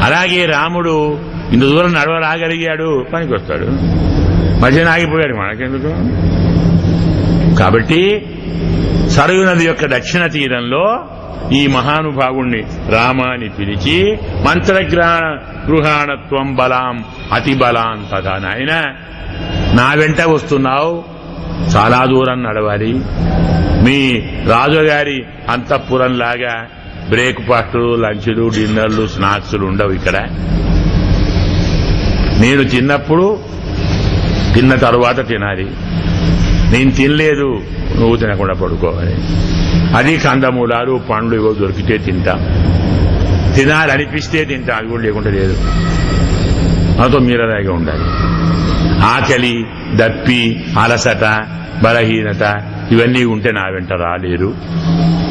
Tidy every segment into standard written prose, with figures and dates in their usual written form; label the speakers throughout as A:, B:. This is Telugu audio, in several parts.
A: అలాగే రాముడు ఇంత దూరం నడవరాగలిగాడు, పనికొస్తాడు. మధ్యన ఆగిపోయాడు, మనకెందుకు? కాబట్టి సరయూ నది యొక్క దక్షిణ తీరంలో ఈ మహానుభావుణ్ణి రామాని పిలిచి మంత్రగృహాణత్వం బలాం అతి బలాం తథా. నాయన, నా వెంట వస్తున్నావు, చాలా దూరం నడవాలి. మీ రాజుగారి అంతఃపురంలాగా బ్రేక్ఫాస్టులు, లంచ్లు, డిన్నర్లు, స్నాక్స్లు ఉండవు ఇక్కడ. నేను తిన్నప్పుడు తిన్న తరువాత తినాలి. నేను తినలేదు, నువ్వు తినకుండా పడుకోవాలి. అది కందమూలాలు, పండ్లు ఇవో దొరికితే తింటాం. తినాలనిపిస్తే తింటాం, అది కూడా లేకుండా లేదు. నాతో మీరలాగే ఉండాలి. ఆకలి, దప్పి, అలసట, బలహీనత ఇవన్నీ ఉంటే నా వెంట రాలేరు.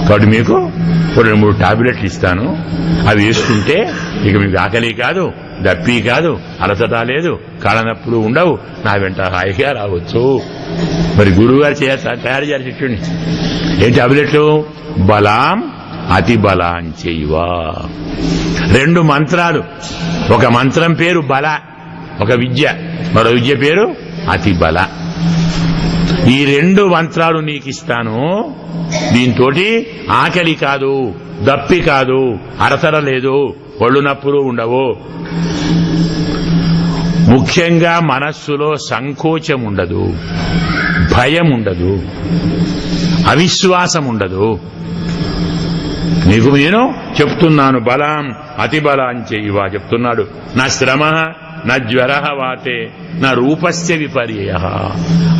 A: కాబట్టి మీకు 2-3 టాబ్లెట్లు ఇస్తాను. అవి వేసుకుంటే ఇక మీకు ఆకలి కాదు, దప్పి కాదు, అలసట లేదు, కాళ్ళనొప్పులు ఉండవు, నా వెంట హాయిగా రావచ్చు. మరి గురువుగారు తయారు చేయాలి శిష్యుడిని. ఏం టాబ్లెట్లు? బలాం అతి బలాం చేయవా. 2 మంత్రాలు. ఒక మంత్రం పేరు బల, ఒక విద్య, మరో విద్య పేరు అతి బల. ఈ 2 మంత్రాలు నీకిస్తాను. దీంతో ఆకలి కాదు, దప్పి కాదు, అరసర లేదు, ఒళ్ళు నప్పులు ఉండవు. ముఖ్యంగా మనస్సులో సంకోచం ఉండదు, భయం ఉండదు, అవిశ్వాసం ఉండదు. నీకు నేను చెప్తున్నాను, బలాం అతి బలాం చేయవా చెప్తున్నాడు. నా శ్రమ నా జ్వర వాతే నా రూపస్య విపర్యయ.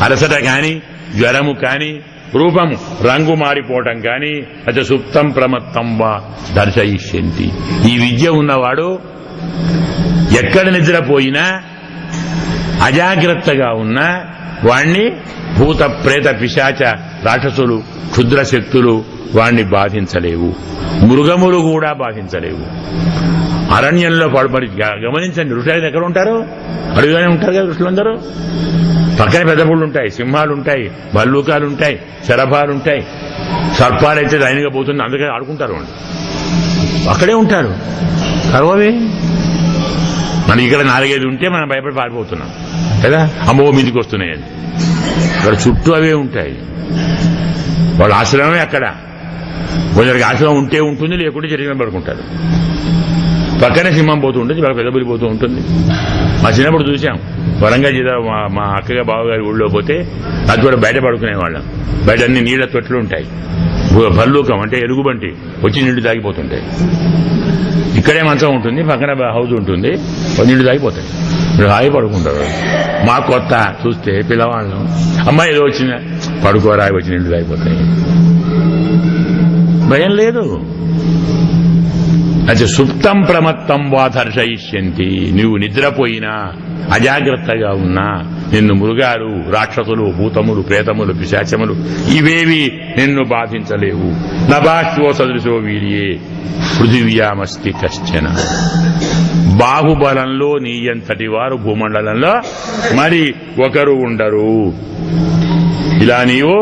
A: అలసట కాని, జ్వరము కాని, రూపము రంగు మారిపోవటం కాని, అది సుప్తం ప్రమత్తం వా దర్శయిష్యంతి. ఈ విద్య ఉన్నవాడు ఎక్కడ నిద్రపోయినా, అజాగ్రత్తగా ఉన్నా వాణ్ణి భూత ప్రేత పిశాచ రాక్షసులు, క్షుద్ర శక్తులు వాణ్ణి బాధించలేవు. మృగములు కూడా బాధించలేవు. అరణ్యంలో మరి గమనించండి, ఋషులు ఎక్కడ ఉంటారు? అడుగుగానే ఉంటారు కదా ఋషులందరూ. పక్కన పెద్ద పుళ్ళు ఉంటాయి, సింహాలు ఉంటాయి, భల్లూకాలుంటాయి, శరభాలుంటాయి. సర్పాలైతే దైనిగా పోతుంది, అందుకే ఆడుకుంటారు వాళ్ళు. అక్కడే ఉంటారు. కరవవి మనకి ఇక్కడ 4-5 ఉంటే మనం భయపడి పారిపోతున్నాం కదా, అమ్మో మీదికి వస్తున్నాయని. ఇక్కడ చుట్టూ అవే ఉంటాయి. వాళ్ళ ఆశ్రమమే అక్కడ. కొందరికి ఆశ్రమం ఉంటే ఉంటుంది, లేకుంటే జరిగిన పడుకుంటారు. పక్కనే సింహం పోతూ ఉంటుంది, వాళ్ళ పెద్ద పులి పోతూ ఉంటుంది. మా చిన్నప్పుడు చూసాం, వరంగల్ జిల్లా మా అక్కగా బావగారి ఊళ్ళో పోతే అది కూడా బయట పడుకునేవాళ్ళం. బయట అన్ని నీళ్ల తొట్లు ఉంటాయి. భల్లూకం అంటే ఎలుగుబంటి వచ్చి నీళ్లు తాగిపోతుంటాయి. ఇక్కడే మంచం ఉంటుంది, పక్కన హౌస్ ఉంటుంది, నీళ్లు తాగిపోతాయి. మీరు హాయి పడుకుంటారు. మా కొత్త చూస్తే పిల్లవాళ్ళం, అమ్మాయి ఏదో వచ్చిన పడుకోరా వచ్చి నీళ్లు తాగిపోతాయి. భయం లేదు. అంటే సుప్తం ప్రమత్తం వా దర్శయిష్యంతి. నువ్వు నిద్రపోయినా, అజాగ్రత్తగా ఉన్నా నిన్ను మృగాలు, రాక్షసులు, భూతములు, ప్రేతములు, పిశాచములు ఇవేవి నిన్ను బాధించలేవు. నభాష్యో సదృశో వీర్యే పృథివ్యామస్తి కశ్చన. బాహుబలంలో నీయంతటి వారు భూమండలంలో మరి ఒకరు ఉండరు. ఇలా నీవు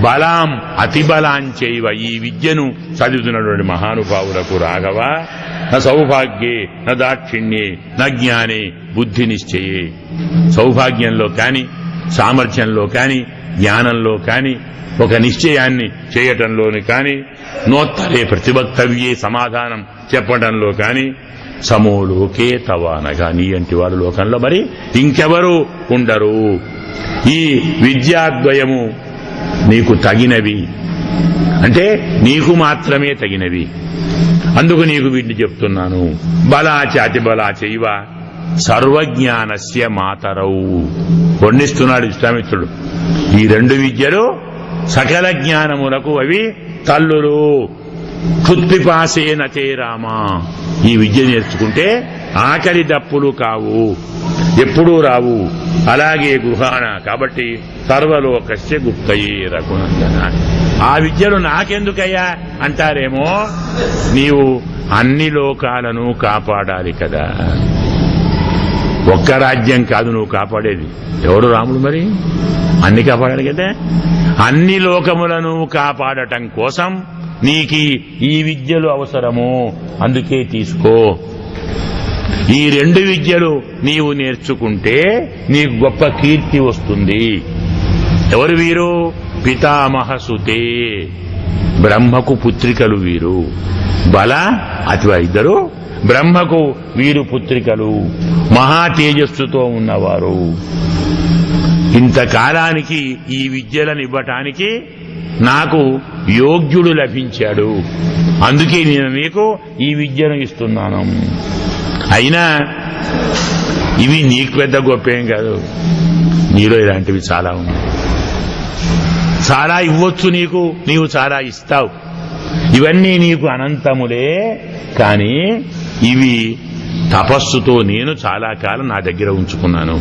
A: బలాం అతి బలాం చేయవ. ఈ విద్యను చదువుతున్నటువంటి మహానుభావులకు రాఘవ, నా సౌభాగ్యే నా దాక్షిణ్యే నా జ్ఞానే బుద్ధి నిశ్చయే. సౌభాగ్యంలో కాని, సామర్థ్యంలో కాని, జ్ఞానంలో కాని, ఒక నిశ్చయాన్ని చేయటంలోని కాని, నోత్తరే ప్రతివక్తవ్యే సమాధానం చెప్పడంలో కాని, సమోలోకే తవానగా నీ అంటి వారు లోకంలో మరి ఇంకెవరు ఉండరు. ఈ విద్యాద్వయము నీకు తగినవి, అంటే నీకు మాత్రమే తగినవి. అందుకు నీకు వీటిని చెప్తున్నాను. బలాచ అతి బలాచ ఇవ సర్వజ్ఞానస్య మాతరవు. వర్ణిస్తున్నాడు విశ్వామిత్రుడు. ఈ 2 విద్యలు సకల జ్ఞానములకు అవి తల్లులు. క్షుత్పిపాసేన తే రామ. ఈ విద్య నేర్చుకుంటే ఆకలి దప్పులు కావు, ఎప్పుడూ రావు. అలాగే గృహాణ కాబట్టి సర్వలోకస్య గుప్తయే రఘునందన. ఆ విద్యలు నాకెందుకయ్యా అంటారేమో, నీవు అన్ని లోకాలను కాపాడాలి కదా. ఒక్క రాజ్యం కాదు నువ్వు కాపాడేది. ఎవడు? రాముడు. మరి అన్ని కాపాడాలి కదా. అన్ని లోకములను కాపాడటం కోసం నీకు ఈ విద్యలు అవసరము. అందుకే తీసుకో. ఈ 2 విద్యలు నీవు నేర్చుకుంటే నీకు గొప్ప కీర్తి వస్తుంది. ఎవరు వీరు? పితామహసుతే, బ్రహ్మకు పుత్రికలు వీరు. బల అథవా ఇద్దరు బ్రహ్మకు వీరు పుత్రికలు, మహా తేజస్సుతో ఉన్నవారు. ఇంతకాలానికి ఈ విద్యలను ఇవ్వటానికి నాకు యోగ్యుడు లభించాడు, అందుకే నేను మీకు ఈ విద్యను ఇస్తున్నాను. అయినా ఇవి నీకు పెద్ద గొప్పేం కాదు, నీలో ఇలాంటివి చాలా ఉన్నాయి. చాలా ఇవ్వచ్చు నీకు, నీవు చాలా ఇస్తావు. ఇవన్నీ నీకు అనంతములే, కానీ ఇవి తపస్సుతో నేను చాలా కాలం నా దగ్గర ఉంచుకున్నాను.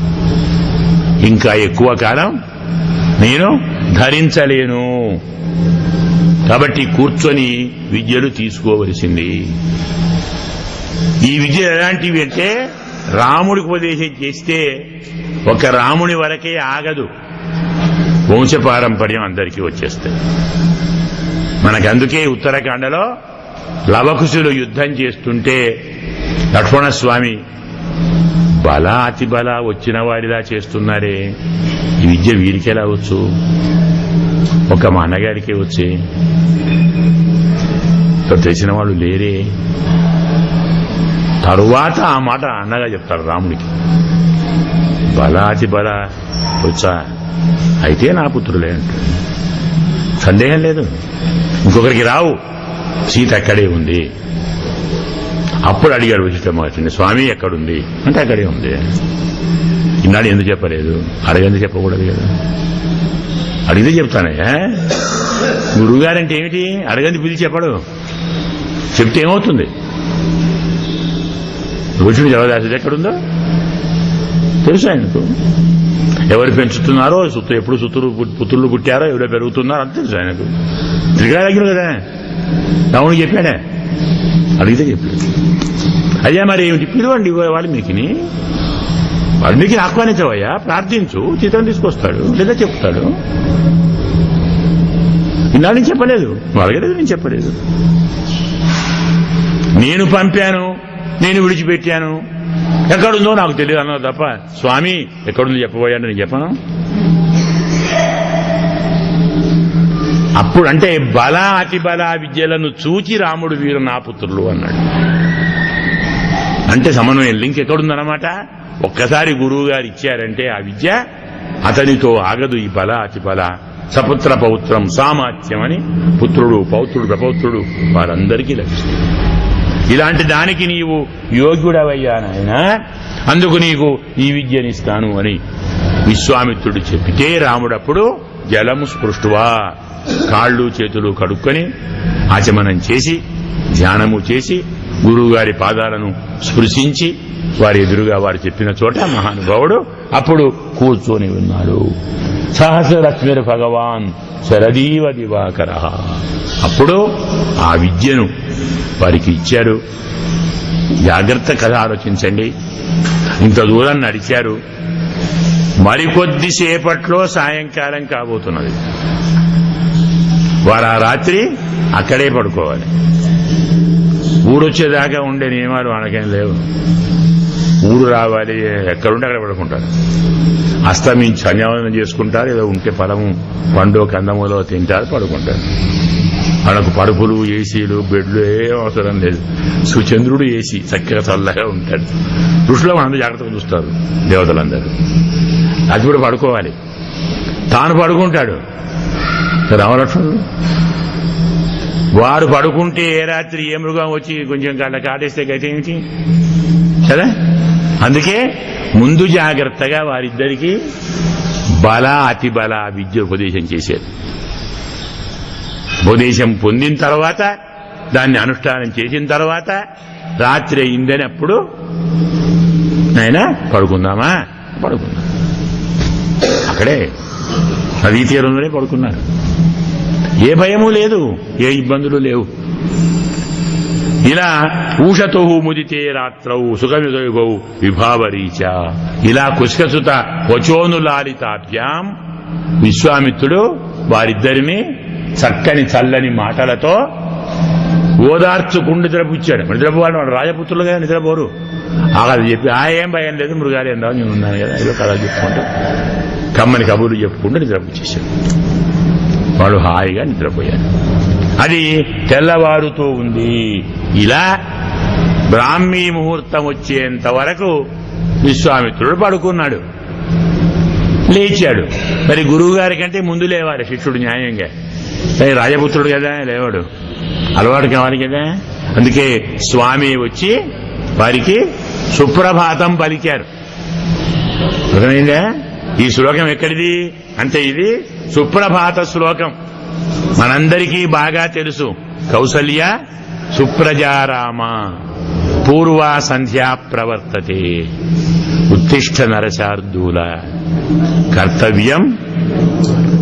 A: ఇంకా ఎక్కువ కాలం నేను ధరించలేను. కాబట్టి కూర్చొని విద్యలు తీసుకోవలసింది. ఈ విద్య ఎలాంటివి అంటే రాముడికి ఉపదేశం చేస్తే ఒక రాముని వరకే ఆగదు, వంశపారంపర్యం అందరికీ వచ్చేస్తాయి. మనకందుకే ఉత్తరాఖండలో లవకుశులు యుద్ధం చేస్తుంటే లక్ష్మణస్వామి బల అతి బల వచ్చిన వారిలా చేస్తున్నారే, ఈ విద్య వీరికెలా వచ్చు? ఒక మా అన్నగారికే వచ్చే, తెలిసిన వాళ్ళు లేరే. తరువాత ఆ మాట అన్నగా చెప్తారు రాముడికి, బల అతి బల వచ్చా, అయితే నా పుత్రులే అంటాడు. సందేహం లేదు, ఇంకొకరికి రావు. సీత అక్కడే ఉంది. అప్పుడు అడిగాడు వశిష్ఠమహర్షిని, స్వామి ఎక్కడుంది అంటే అక్కడే ఉంది. ఇన్నాడు ఎందుకు చెప్పలేదు? అడగంది చెప్పకూడదు కదా, అడిగితే చెప్తానయ్యా. గురువుగారంటే ఏమిటి? అడగంది పిలిచి చెప్పడు, చెప్తే ఏమవుతుంది? ఋషుడు జవదాసుడు ఎక్కడుందో తెలుసు ఆయనకు. ఎవరు పెంచుతున్నారో, ఎప్పుడు పుత్రులు పుట్టారో, ఎవరో పెరుగుతున్నారో అంత తెలుసు ఆయనకు. త్రికాలజ్ఞుడు కదా, రాముడికి చెప్పాడే, అడిగితే చెప్పాడు. అయ్యా మరి ఏమిటి? పిలువండి వాల్మీకిని, వాల్మీకిని ఆహ్వానించవయ్యా, ప్రార్థించు, చిత్రం తీసుకొస్తాడు లేదా చెప్తాడు. ఇన్నాళ్ళు నేను చెప్పలేదు, నువ్వు అడగలేదు, నేను చెప్పలేదు. నేను పంపాను, నేను విడిచిపెట్టాను, ఎక్కడుందో నాకు తెలియదు అన్నావు తప్ప స్వామి ఎక్కడుందో చెప్పబోయాను నేను చెప్పను. అప్పుడు అంటే బల అతి బల విద్యలను చూచి రాముడు వీరు నా పుత్రులు అన్నాడు. అంటే సమన్వయం లింక్ ఎక్కడుందన్నమాట. ఒక్కసారి గురువు గారు ఇచ్చారంటే ఆ విద్య అతనితో ఆగదు. ఈ బల అతి బల సపుత్ర పౌత్రం సామాత్యం అని పుత్రుడు పౌత్రుడు ప్రపౌత్రుడు వారందరికీ లభిస్తుంది. ఇలాంటి దానికి నీవు యోగ్యుడవయ్యా నాయన, అందుకు నీకు ఈ విద్యనిస్తాను అని విశ్వామిత్రుడు చెప్పితే రాముడప్పుడు జలము స్పృష్టువా, కాళ్ళు చేతులు కడుక్కొని ఆచమనం చేసి ధ్యానము చేసి గురువుగారి పాదాలను స్పృశించి వారి ఎదురుగా వారు చెప్పిన చోట మహానుభావుడు అప్పుడు కూర్చొని ఉన్నాడు. సహస్రలక్ష్మిర్ భగవాన్ శరదీవ దివాకర. అప్పుడు ఆ విద్యను వారికి ఇచ్చారు. జాగ్రత్త కథ ఆలోచించండి. ఇంత దూరం నడిచారు, మరికొద్దిసేపట్లో సాయంకాలం కాబోతున్నది. వారు ఆ రాత్రి అక్కడే పడుకోవాలి. ఊరొచ్చేదాకా ఉండే నియమాలు మనకేం లేవు. ఊరు రావాలి, ఎక్కడుంటే అక్కడ పడుకుంటారు. అస్తమించి సంధ్యావందనం చేసుకుంటారు, ఏదో ఉంటే ఫలము పండు కందములో తింటారు, పడుకుంటారు. వాళ్ళకు పరుపులు ఏసీలు బెడ్లు ఏం అవసరం లేదు. సుచంద్రుడు ఏసీ చక్కగా చల్లగా ఉంటాడు. ఋషులు మనందరూ జాగ్రత్తగా చూస్తారు, దేవతలందరూ. అది కూడా పడుకోవాలి, తాను పడుకుంటాడు. రామలక్ష్మణుడు వారు పడుకుంటే ఏ రాత్రి ఏ మృగం వచ్చి కొంచెం కాటేస్తే గతి ఏమిటి కదా. అందుకే ముందు జాగ్రత్తగా వారిద్దరికీ బల అతి బల విద్య ఉపదేశం చేశారు. ఉపదేశం పొందిన తర్వాత దాన్ని అనుష్ఠానం చేసిన తర్వాత రాత్రి అయిందని అప్పుడు ఆయన పడుకుందామా, పడుకుందాం. అక్కడే నదీ తీరంలోనే పడుకున్నారు. ఏ భయము లేదు, ఏ ఇబ్బందులు లేవు. ఇలా ఊషతో ముదితే రాత్రౌ సుఖమిదౌ విభావరీచ. ఇలా కుశకసుత వచోనులాలితాభ్యాం విశ్వామిత్రుడు వారిద్దరిని చక్కని చల్లని మాటలతో ఓదార్చుకుంటూ నిద్రపుచ్చాడు. నిద్రపోవాలి, వాడు రాజపుత్రులుగా నిద్రపోరు. అలా చెప్పి ఏం భయం లేదు, మృగాలు ఏం రావు, నేను ఉన్నాను కదా, ఏదో కథలు చెప్పుకుంటూ కమ్మని కబుర్లు చెప్పుకుంటూ నిద్రపుచ్చేశాడు. వాడు హాయిగా నిద్రపోయాడు. అది తెల్లవారుతూ ఉంది. ఇలా బ్రాహ్మీ ముహూర్తం వచ్చేంత వరకు విశ్వామిత్రుడు పడుకున్నాడు. లేచాడు. మరి గురువు గారి కంటే ముందు లేవాలి శిష్యుడు న్యాయంగా. రాజపుత్రుడు కదా, లేవాడు, అలవాటు కావాలి కదా. అందుకే స్వామి వచ్చి వారికి సుప్రభాతం పలికారు. అర్థమైందా? ఈ శ్లోకం ఎక్కడిది అంటే ఇది సుప్రభాత శ్లోకం, మనందరికీ బాగా తెలుసు. కౌసల్య సుప్రజారామ పూర్వా సంధ్యా ప్రవర్తతే ఉత్తిష్ఠ నరశార్దూల కర్తవ్యం.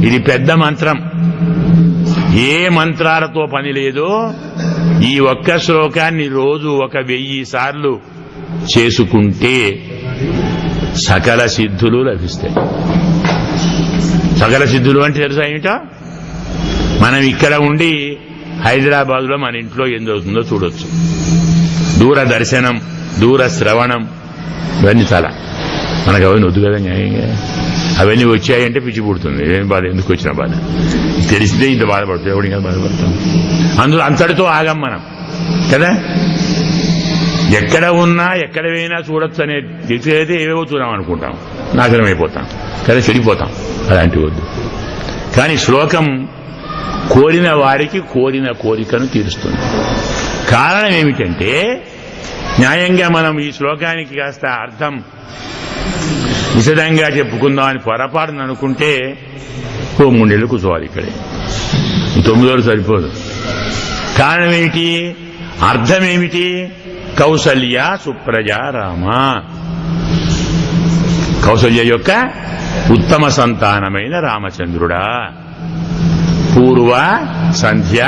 A: ఇది పెద్ద మంత్రం. ఏ మంత్రాలతో పని లేదో ఈ ఒక్క శ్లోకాన్ని రోజు 1000 సార్లు చేసుకుంటే సకల సిద్ధులు లభిస్తాయి. సకల సిద్ధులు అంటే తెలుసా ఏమిటో? మనం ఇక్కడ ఉండి హైదరాబాద్ లో మన ఇంట్లో ఏం జరుగుతుందో చూడొచ్చు. దూరదర్శనం, దూర శ్రవణం, ఇవన్నీ చాలా మనకు అవన్నీ వద్దు కదా న్యాయంగా. అవన్నీ వచ్చాయంటే పిచ్చి పుడుతుంది. ఏం బాధ, ఎందుకు వచ్చిన బాధ తెలిస్తే ఇంత బాధపడుతుంది. ఎవడి కదా బాధపడతాం. అందులో అంతటితో ఆగం మనం కదా. ఎక్కడ ఉన్నా ఎక్కడ పోయినా చూడొచ్చు అనే తెలిసేది ఏవేవో చూద్దాం అనుకుంటాం, నాశనం అయిపోతాం కదా, చెడిపోతాం. అలాంటి వద్దు. కానీ శ్లోకం కోరిన వారికి కోరిన కోరికను తీరుస్తుంది. కారణం ఏమిటంటే న్యాయంగా మనం ఈ శ్లోకానికి కాస్త అర్థం విశదంగా చెప్పుకుందాం అని పొరపాటును అనుకుంటే 3 నెలలు కూర్చోవాలి ఇక్కడే, 9 రోజులు సరిపోదు. కారణం ఏమిటి? అర్థమేమిటి? కౌసల్య సుప్రజా రామ, కౌసల్య యొక్క ఉత్తమ సంతానమైన రామచంద్రుడా, పూర్వ సంధ్య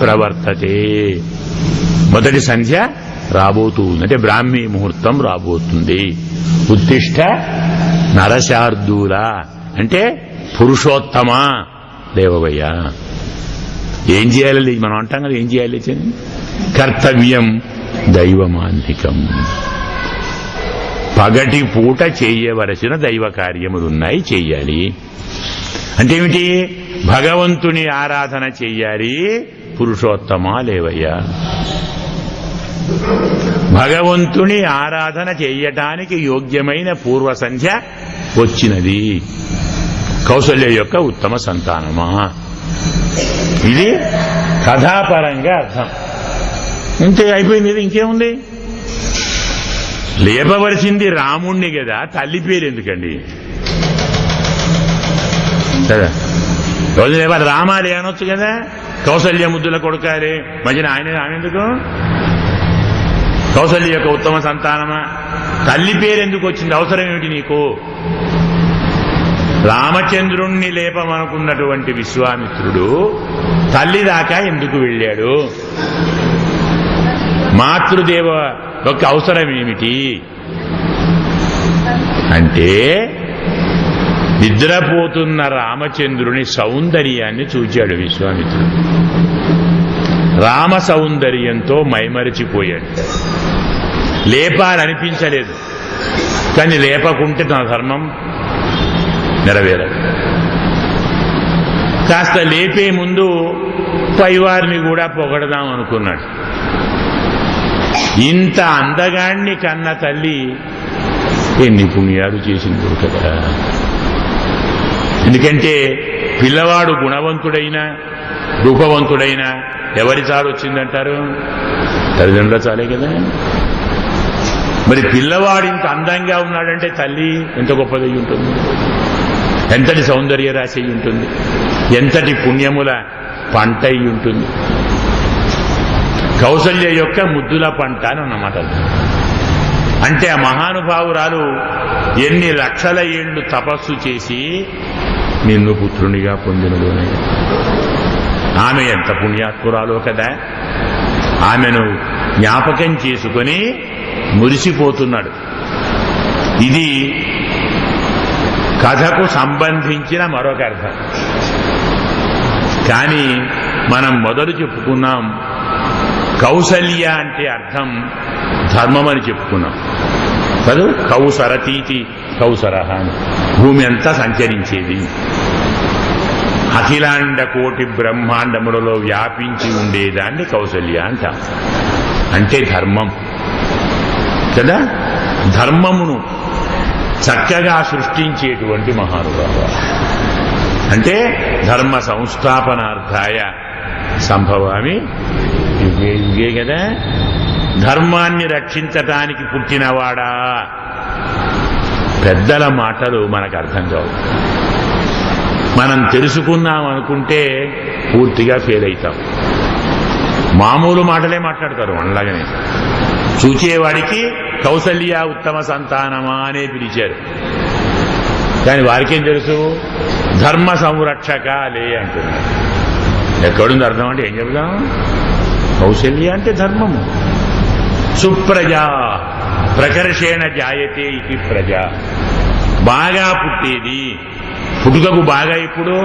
A: ప్రవర్తతే, మొదటి సంధ్య రాబోతుంది అంటే బ్రాహ్మీ ముహూర్తం రాబోతుంది. ఉత్తిష్ట నరశార్దూల అంటే పురుషోత్తమ లేవవయ్యా. ఏం చేయాలి మనం అంటాం కదా, ఏం చేయాలి? కర్తవ్యం దైవమాన్నికం, పగటి పూట చేయవలసిన దైవ కార్యములున్నాయి, చెయ్యాలి. అంటే ఏమిటి? భగవంతుని ఆరాధన చెయ్యాలి. పురుషోత్తమ లేవయ్యా. భగవంతుని ఆరాధన చెయ్యటానికి యోగ్యమైన పూర్వ సంధ్య వచ్చినది. కౌసల్య యొక్క ఉత్తమ సంతానమా. ఇది కథాపరంగా అర్థం. ఇంతే అయిపోయింది. ఇంకేముంది? లేపవలసింది రాముణ్ణి కదా, తల్లి పేరు ఎందుకండి కదా. రోజు లేపాలి, రామాలే అనొచ్చు కదా. కౌసల్య ముద్దుల కొడుకారే, మధ్యన ఆయన ఎందుకు? కౌసల్య యొక్క ఉత్తమ సంతానమా. తల్లి పేరు ఎందుకు వచ్చింది? అవసరం ఏమిటి నీకు? రామచంద్రుణ్ణి లేపమనుకున్నటువంటి విశ్వామిత్రుడు తల్లి దాకా ఎందుకు వెళ్ళాడు? మాతృదేవ యొక్క అవసరం ఏమిటి అంటే నిద్రపోతున్న రామచంద్రుని సౌందర్యాన్ని చూచాడు విశ్వామిత్రుడు. రామ సౌందర్యంతో మైమరిచిపోయాడు. లేపాలనిపించలేదు, కానీ లేపకుంటే తన ధర్మం నెరవేరదు. కాస్త లేపే ముందు పైవారిని కూడా పొగడదాం అనుకున్నాడు. ఇంత అందగాణ్ణి కన్న తల్లి ఎన్ని పుణ్యాలు చేసిందో కదా. ఎందుకంటే పిల్లవాడు గుణవంతుడైనా రూపవంతుడైనా ఎవరి చాలు వచ్చిందంటారు? తల్లిదండ్రుల చాలే కదా. మరి పిల్లవాడు ఇంత అందంగా ఉన్నాడంటే తల్లి ఎంత గొప్పదై ఉంటుంది, ఎంతటి సౌందర్య రాశి అయి ఉంటుంది, ఎంతటి పుణ్యముల పంట అయి ఉంటుంది. కౌసల్య యొక్క ముద్దుల పంట అని అన్నమాట. అంటే ఆ మహానుభావురాలు ఎన్ని లక్షల ఏళ్లు తపస్సు చేసి నిన్ను పుత్రునిగా పొందినలోనే. ఆమె ఎంత పుణ్యాత్మురాలో కదా. ఆమెను జ్ఞాపకం చేసుకుని మురిసిపోతున్నాడు. ఇది కథకు సంబంధించిన మరొక అర్థం. కానీ మనం మొదలు చెప్పుకున్నాం కౌసల్య అంటే అర్థం ధర్మం అని చెప్పుకున్నాం. కాదు, కౌసరతీతి కౌసరహ అని భూమి అంతా సంచరించేది. అఖిలాండ కోటి బ్రహ్మాండములలో వ్యాపించి ఉండేదాన్ని కౌసల్య అంట. అంటే ధర్మం కదా, ధర్మమును చక్కగా సృష్టించేటువంటి మహానుభావ. అంటే ధర్మ సంస్థాపనార్థాయ సంభవామి యుగే యుగే కదా. ధర్మాన్ని రక్షించటానికి పుట్టినవాడా. పెద్దల మాటలు మనకు అర్థం కావు. మనం తెలుసుకున్నాం అనుకుంటే పూర్తిగా ఫెయిల్ అవుతాం. మామూలు మాటలే మాట్లాడతారు. అలాగనే చూచేవాడికి కౌసల్య ఉత్తమ సంతానమా అనే పిలిచారు. కానీ వారికేం తెలుసు, ధర్మ సంరక్షక లే అంటున్నారు. ఎక్కడుంది అర్థం అంటే ఏం చెప్తాం? కౌసల్య అంటే ధర్మము. సుప్రజ ప్రకర్షేణ జాయతే ఇది ప్రజ. బాగా పుట్టేది. పుట్టుకకు బాగా ఎప్పుడు?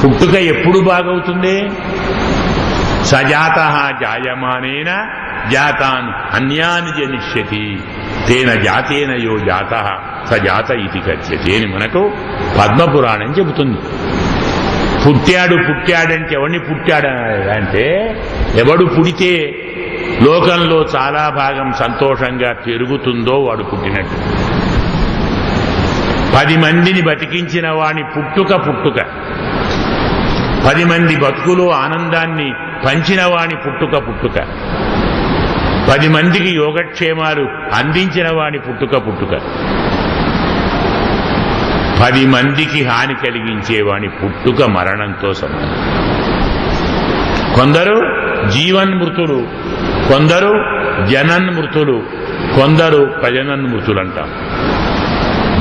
A: పుట్టుక ఎప్పుడు బాగవుతుంది? సజాత జాయమానేన జాతాన్ అన్యాన్ జనిష్యతి తేన జాతేన యో జాత సజాత ఇది గచ్చతి అని మనకు పద్మపురాణం చెబుతుంది. పుట్టాడంటే ఎవడిని పుట్టాడంటే, ఎవడు పుడితే లోకంలో చాలా భాగం సంతోషంగా పెరుగుతుందో వాడు పుట్టినట్టు. 10 మందిని బతికించిన వాని పుట్టుక 10 మంది బతుకులో ఆనందాన్ని పంచిన వాని పుట్టుక 10 మందికి యోగక్షేమాలు అందించిన వాని పుట్టుక 10 మందికి హాని కలిగించేవాని పుట్టుక మరణంతో సమానం. కొందరు జీవన్మృతులు, కొందరు జనన్మృతులు, కొందరు ప్రజనన్మృతులు అంటాం.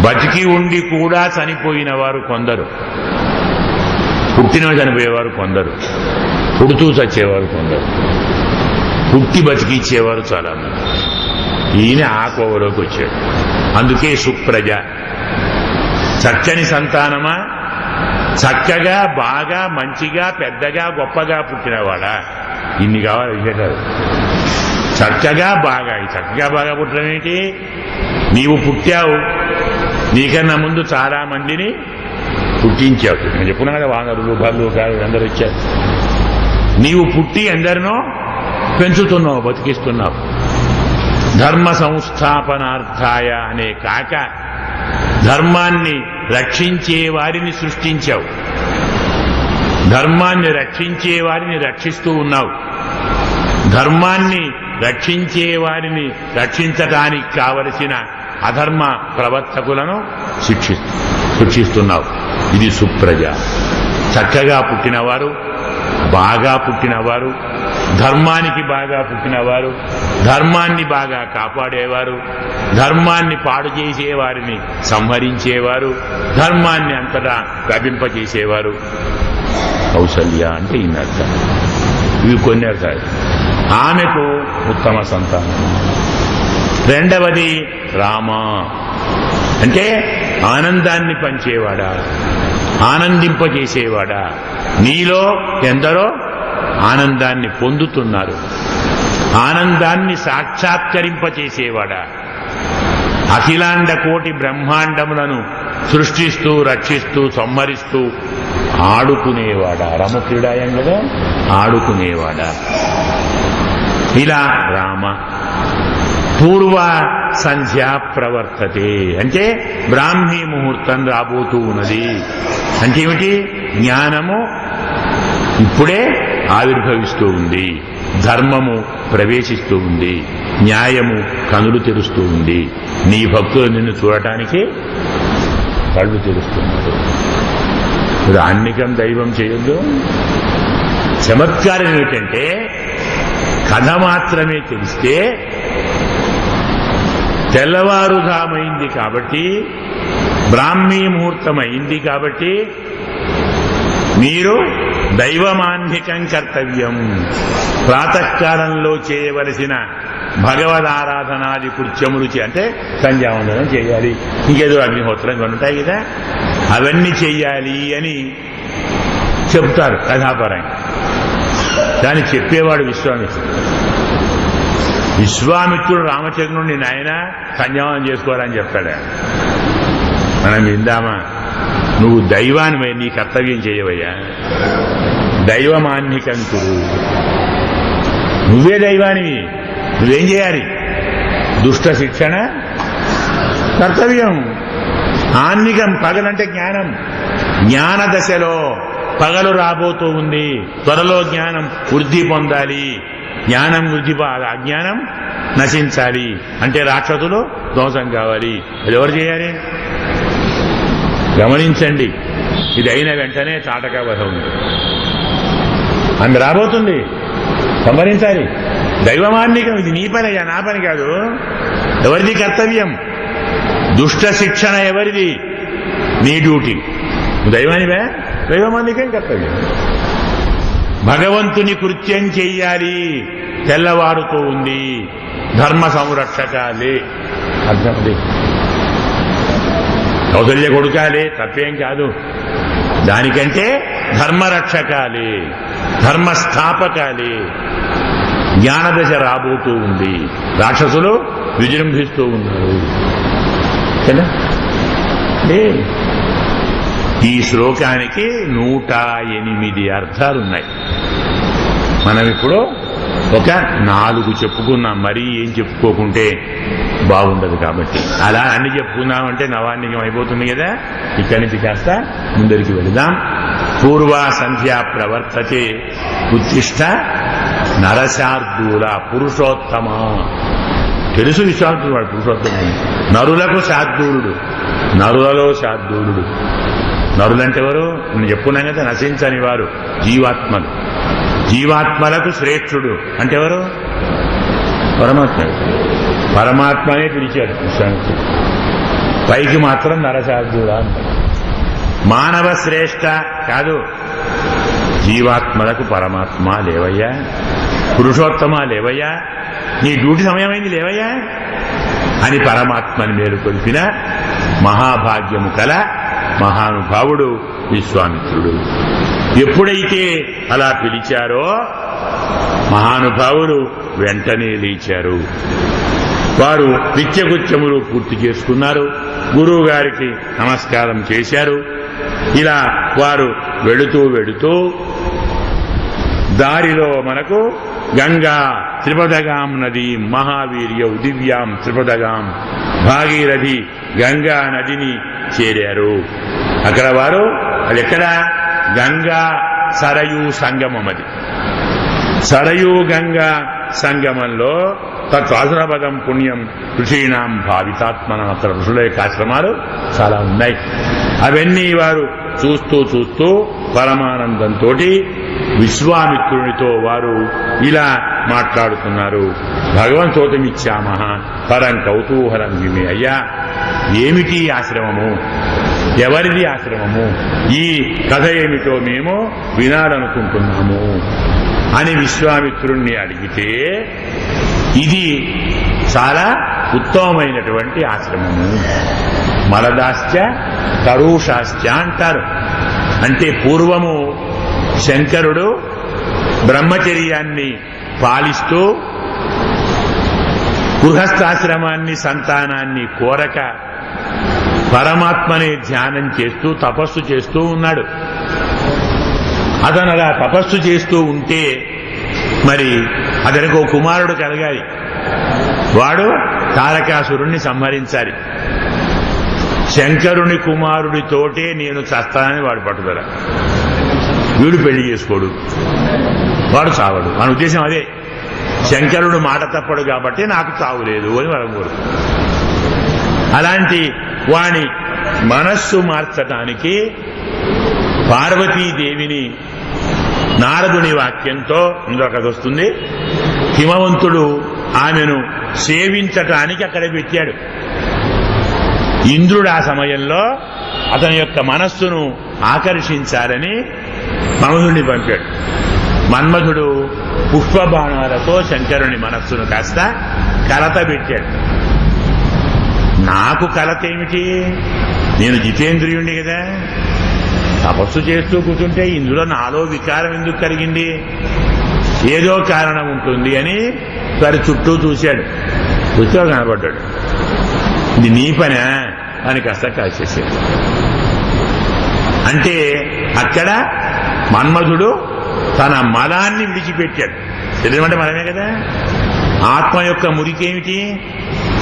A: బతికి ఉండి కూడా చనిపోయిన వారు కొందరు, పుట్టిన చనిపోయేవారు కొందరు, పుడుతూ చచ్చేవారు కొందరు, పుట్టి బతికిచ్చేవారు చాలా మంది. ఈయన ఆ కోవలోకి వచ్చాడు. అందుకే సుప్రజ, చక్కని సంతానమా, చక్కగా బాగా మంచిగా పెద్దగా గొప్పగా పుట్టినవాడా. ఇన్ని కావాలి విశేషాలు. చక్కగా బాగా పుట్టడం ఏంటి? నీవు పుట్టావు, నీకన్నా ముందు చాలా మందిని పుట్టించావు. నేను చెప్పుకున్నా కదా, వానరులు బళ్ళు అందరూ వచ్చారు. నీవు పుట్టి ఎందరినో పెంచుతున్నావు, బతికిస్తున్నావు. ధర్మ సంస్థాపనార్థాయ అనే కాక ధర్మాన్ని రక్షించే వారిని సృష్టించావు. ధర్మాన్ని రక్షించే వారిని రక్షిస్తూ ఉన్నావు. ధర్మాన్ని రక్షించే వారిని రక్షించడానికి కావలసిన అధర్మ ప్రవర్తకులను శిక్షిస్తున్నావు. ఇది సుప్రజ. చక్కగా పుట్టినవారు, బాగా పుట్టినవారు, ధర్మానికి బాగా పుట్టినవారు, ధర్మాన్ని బాగా కాపాడేవారు, ధర్మాన్ని పాడు చేసేవారిని సంహరించేవారు, ధర్మాన్ని అంతటా వ్యాపింపచేసేవారు. కౌసల్య అంటే ఇన్నర్థం. ఇవి కొన్ని అర్థాలు. ఆమెకు ఉత్తమ సంతానం. రెండవది రామ అంటే ఆనందాన్ని పంచేవాడా, ఆనందింపజేసేవాడా. నీలో ఎందరో ఆనందాన్ని పొందుతున్నారు. ఆనందాన్ని సాక్షాత్కరింపచేసేవాడా. అఖిలాండ కోటి బ్రహ్మాండములను సృష్టిస్తూ రక్షిస్తూ సంహరిస్తూ ఆడుకునేవాడా. రమక్రీడాయం కదా, ఆడుకునేవాడా. ఇలా రామ. పూర్వ సంధ్యా ప్రవర్తతే అంటే బ్రాహ్మీ ముహూర్తం రాబోతూ ఉన్నది. అంటే ఏమిటి? జ్ఞానము ఇప్పుడే ఆవిర్భవిస్తూ ఉంది, ధర్మము ప్రవేశిస్తూ ఉంది, న్యాయము కనులు తెరుస్తూ ఉంది. నీ భక్తులు నిన్ను చూడటానికి కళ్ళు తెరుస్తున్నారు. ఇప్పుడు అన్నికం దైవం చేయొద్దు. చమత్కారం ఏమిటంటే కథ మాత్రమే తెలిస్తే తెల్లవారుధామైంది కాబట్టి, బ్రాహ్మీ ముహూర్తం అయింది కాబట్టి మీరు దైవమాన్నికం కర్తవ్యం, ప్రాతకాలంలో చేయవలసిన భగవదారాధనాది కృత్యములు అంటే సంధ్యావందనం చేయాలి, ఇంకేదో అగ్నిహోత్రం ఉంటాయి కదా, అవన్నీ చెయ్యాలి అని చెప్తారు కథాపరంగా. దాన్ని చెప్పేవాడు విశ్వామిత్రుడు. విశ్వామిత్రుడు రామచంద్రుడిని నాయన సంయమనం చేసుకోవాలని చెప్తాడా? మనం విందామా? నువ్వు దైవానివై నీ కర్తవ్యం చేయవయ్యా, దైవమాన్నికంకురు. నువ్వే దైవానివి, నువ్వేం చేయాలి? దుష్ట శిక్షణ కర్తవ్యం. ఆన్నికం పగలంటే జ్ఞానం. జ్ఞాన దశలో పగలు రాబోతూ ఉంది, త్వరలో జ్ఞానం వృద్ధి పొందాలి. జ్ఞానం వృద్ధి, అజ్ఞానం నశించాలి అంటే రాక్షసులు ధ్వంసం కావాలి. అది ఎవరు చేయాలి? గమనించండి, ఇది అయిన వెంటనే తాటకావధ ఉంది. ఆమె రాబోతుంది, సంహరించాలి. దైవమాన్నికం. ఇది నీ పని అయ్యా, నా పని కాదు. ఎవరిది కర్తవ్యం? దుష్ట శిక్షణ ఎవరిది? నీ డ్యూటీ. దైవానివే, దైవమాన్నికం కర్తవ్యం. భగవంతుని కృత్యం చెయ్యాలి. తెల్లవారుతూ ఉంది. ధర్మ సంరక్షకాలే. అర్థం కౌసల్య కొడుకాలే, తప్పేం కాదు. దానికంటే ధర్మరక్షకాలే, ధర్మస్థాపకాలే. జ్ఞానదశ రాబోతూ ఉంది. రాక్షసులు విజృంభిస్తూ ఉన్నారు కదా. ఈ శ్లోకానికి 108 అర్థాలున్నాయి. మనం ఇప్పుడు ఒక 4 చెప్పుకున్నాం. మరీ ఏం చెప్పుకోకుంటే బాగుండదు కాబట్టి అలా అన్ని చెప్పుకున్నామంటే నవాన్నికం అయిపోతుంది కదా. ఇక్కడి నుంచి కాస్త ముందరికి వెళదాం. పూర్వా సంధ్యా ప్రవర్తతే ఉత్తిష్ట నరశార్దూల. పురుషోత్తమ తెలుసు విశ్వామిత్రుడు వాడు పురుషోత్తముడు. నరులకు శార్దూలుడు, నరులలో శార్దూలుడు. నరులంటే ఎవరు? నేను చెప్పుకున్నాం కదా, నశించని వారు జీవాత్మలు. జీవాత్మలకు శ్రేష్ఠుడు అంటే ఎవరు? పరమాత్మ. పరమాత్మనే పిలిచాడు విశ్వామిత్రుడు. పైకి మాత్రం నరశార్దూల అంటారు. మానవ శ్రేష్ఠ కాదు. జీవాత్మలకు పరమాత్మ లేవయ్యా, పురుషోత్తమ లేవయ్యా, నీ డ్యూటీ సమయమైంది లేవయ్యా అని పరమాత్మని మేలుకొల్పిన మహాభాగ్యము కల మహానుభావుడు విశ్వామిత్రుడు. ఎప్పుడైతే అలా పిలిచారో మహానుభావులు వెంటనే లేచారు. వారు నిత్యకృత్యములు పూర్తి చేసుకున్నారు. గురువు గారికి నమస్కారం చేశారు. ఇలా వారు వెళుతూ దారిలో మనకు గంగా త్రిపదగాం నది మహావీర్యౌ దివ్యాం త్రిపదగాం భాగీరథి గంగా నదిని చేరారు. అక్కడ వారు అది ఎక్కడ? గంగా సరయూ సంగమం. అది సరయూ గంగా సంగమంలో తత్వాసురపదం పుణ్యం ఋషీణాం భావితాత్మన. అక్కడ ఋషుల యొక్క ఆశ్రమాలు చాలా ఉన్నాయి. అవన్నీ వారు చూస్తూ పరమానందంతో విశ్వామిత్రునితో వారు ఇలా మాట్లాడుతున్నారు. భగవంతోతమిచ్చామహ పరం కౌతూహలం విమే. అయ్యా, ఏమిటి ఆశ్రమము? ఎవరిది ఆశ్రమము? ఈ కథ ఏమిటో మేము వినాలనుకుంటున్నాము అని విశ్వామిత్రుణ్ణి అడిగితే, ఇది చాలా ఉత్తమమైనటువంటి ఆశ్రమము. మలదాశ్చ కరుషాశ్చ అంటారు. అంటే పూర్వము శంకరుడు బ్రహ్మచర్యాన్ని పాలిస్తూ గృహస్థాశ్రమాన్ని సంతానాన్ని కోరక పరమాత్మనే ధ్యానం చేస్తూ తపస్సు చేస్తూ ఉన్నాడు. అతను అలా తపస్సు చేస్తూ ఉంటే మరి అతనికి ఓ కుమారుడు కలగాలి. వాడు తారకాసురుణ్ణి సంహరించాలి. శంకరుని కుమారుడితోటే నేను చస్తానని వాడు పట్టుదల. వీడు పెళ్లి చేసుకోడు, వాడు చావడు. మన ఉద్దేశం అదే. శంకరుడు మాట తప్పడు కాబట్టి నాకు చావు లేదు అని వరం కోరు. అలాంటి వాని మనస్సు మార్చటానికి పార్వతీదేవిని నారదుని వాక్యంతో ఇందులో కథ వస్తుంది. హిమవంతుడు ఆమెను సేవించటానికి అక్కడ పెట్టాడు. ఇంద్రుడు ఆ సమయంలో అతని యొక్క మనస్సును ఆకర్షించాలని మన్మధుడిని పంపాడు. మన్మధుడు పుష్పబాణాలతో శంకరుని మనస్సును కాస్త కలత పెట్టాడు. నాకు కలత ఏమిటి? నేను జితేంద్రియుణ్ణి కదా. తపస్సు చేస్తూ కూర్చుంటే ఇందులో నాలో వికారం ఎందుకు కలిగింది? ఏదో కారణం ఉంటుంది అని వారి చుట్టూ చూశాడు. చూస్తే కనబడ్డాడు. ఇది నీ పనా అని కాస్త కాల్చేసాడు. అంటే అక్కడ మన్మధుడు తన మలాన్ని విడిచిపెట్టాడు. శరీరం అంటే మలమే కదా. ఆత్మ యొక్క మురికేమిటి?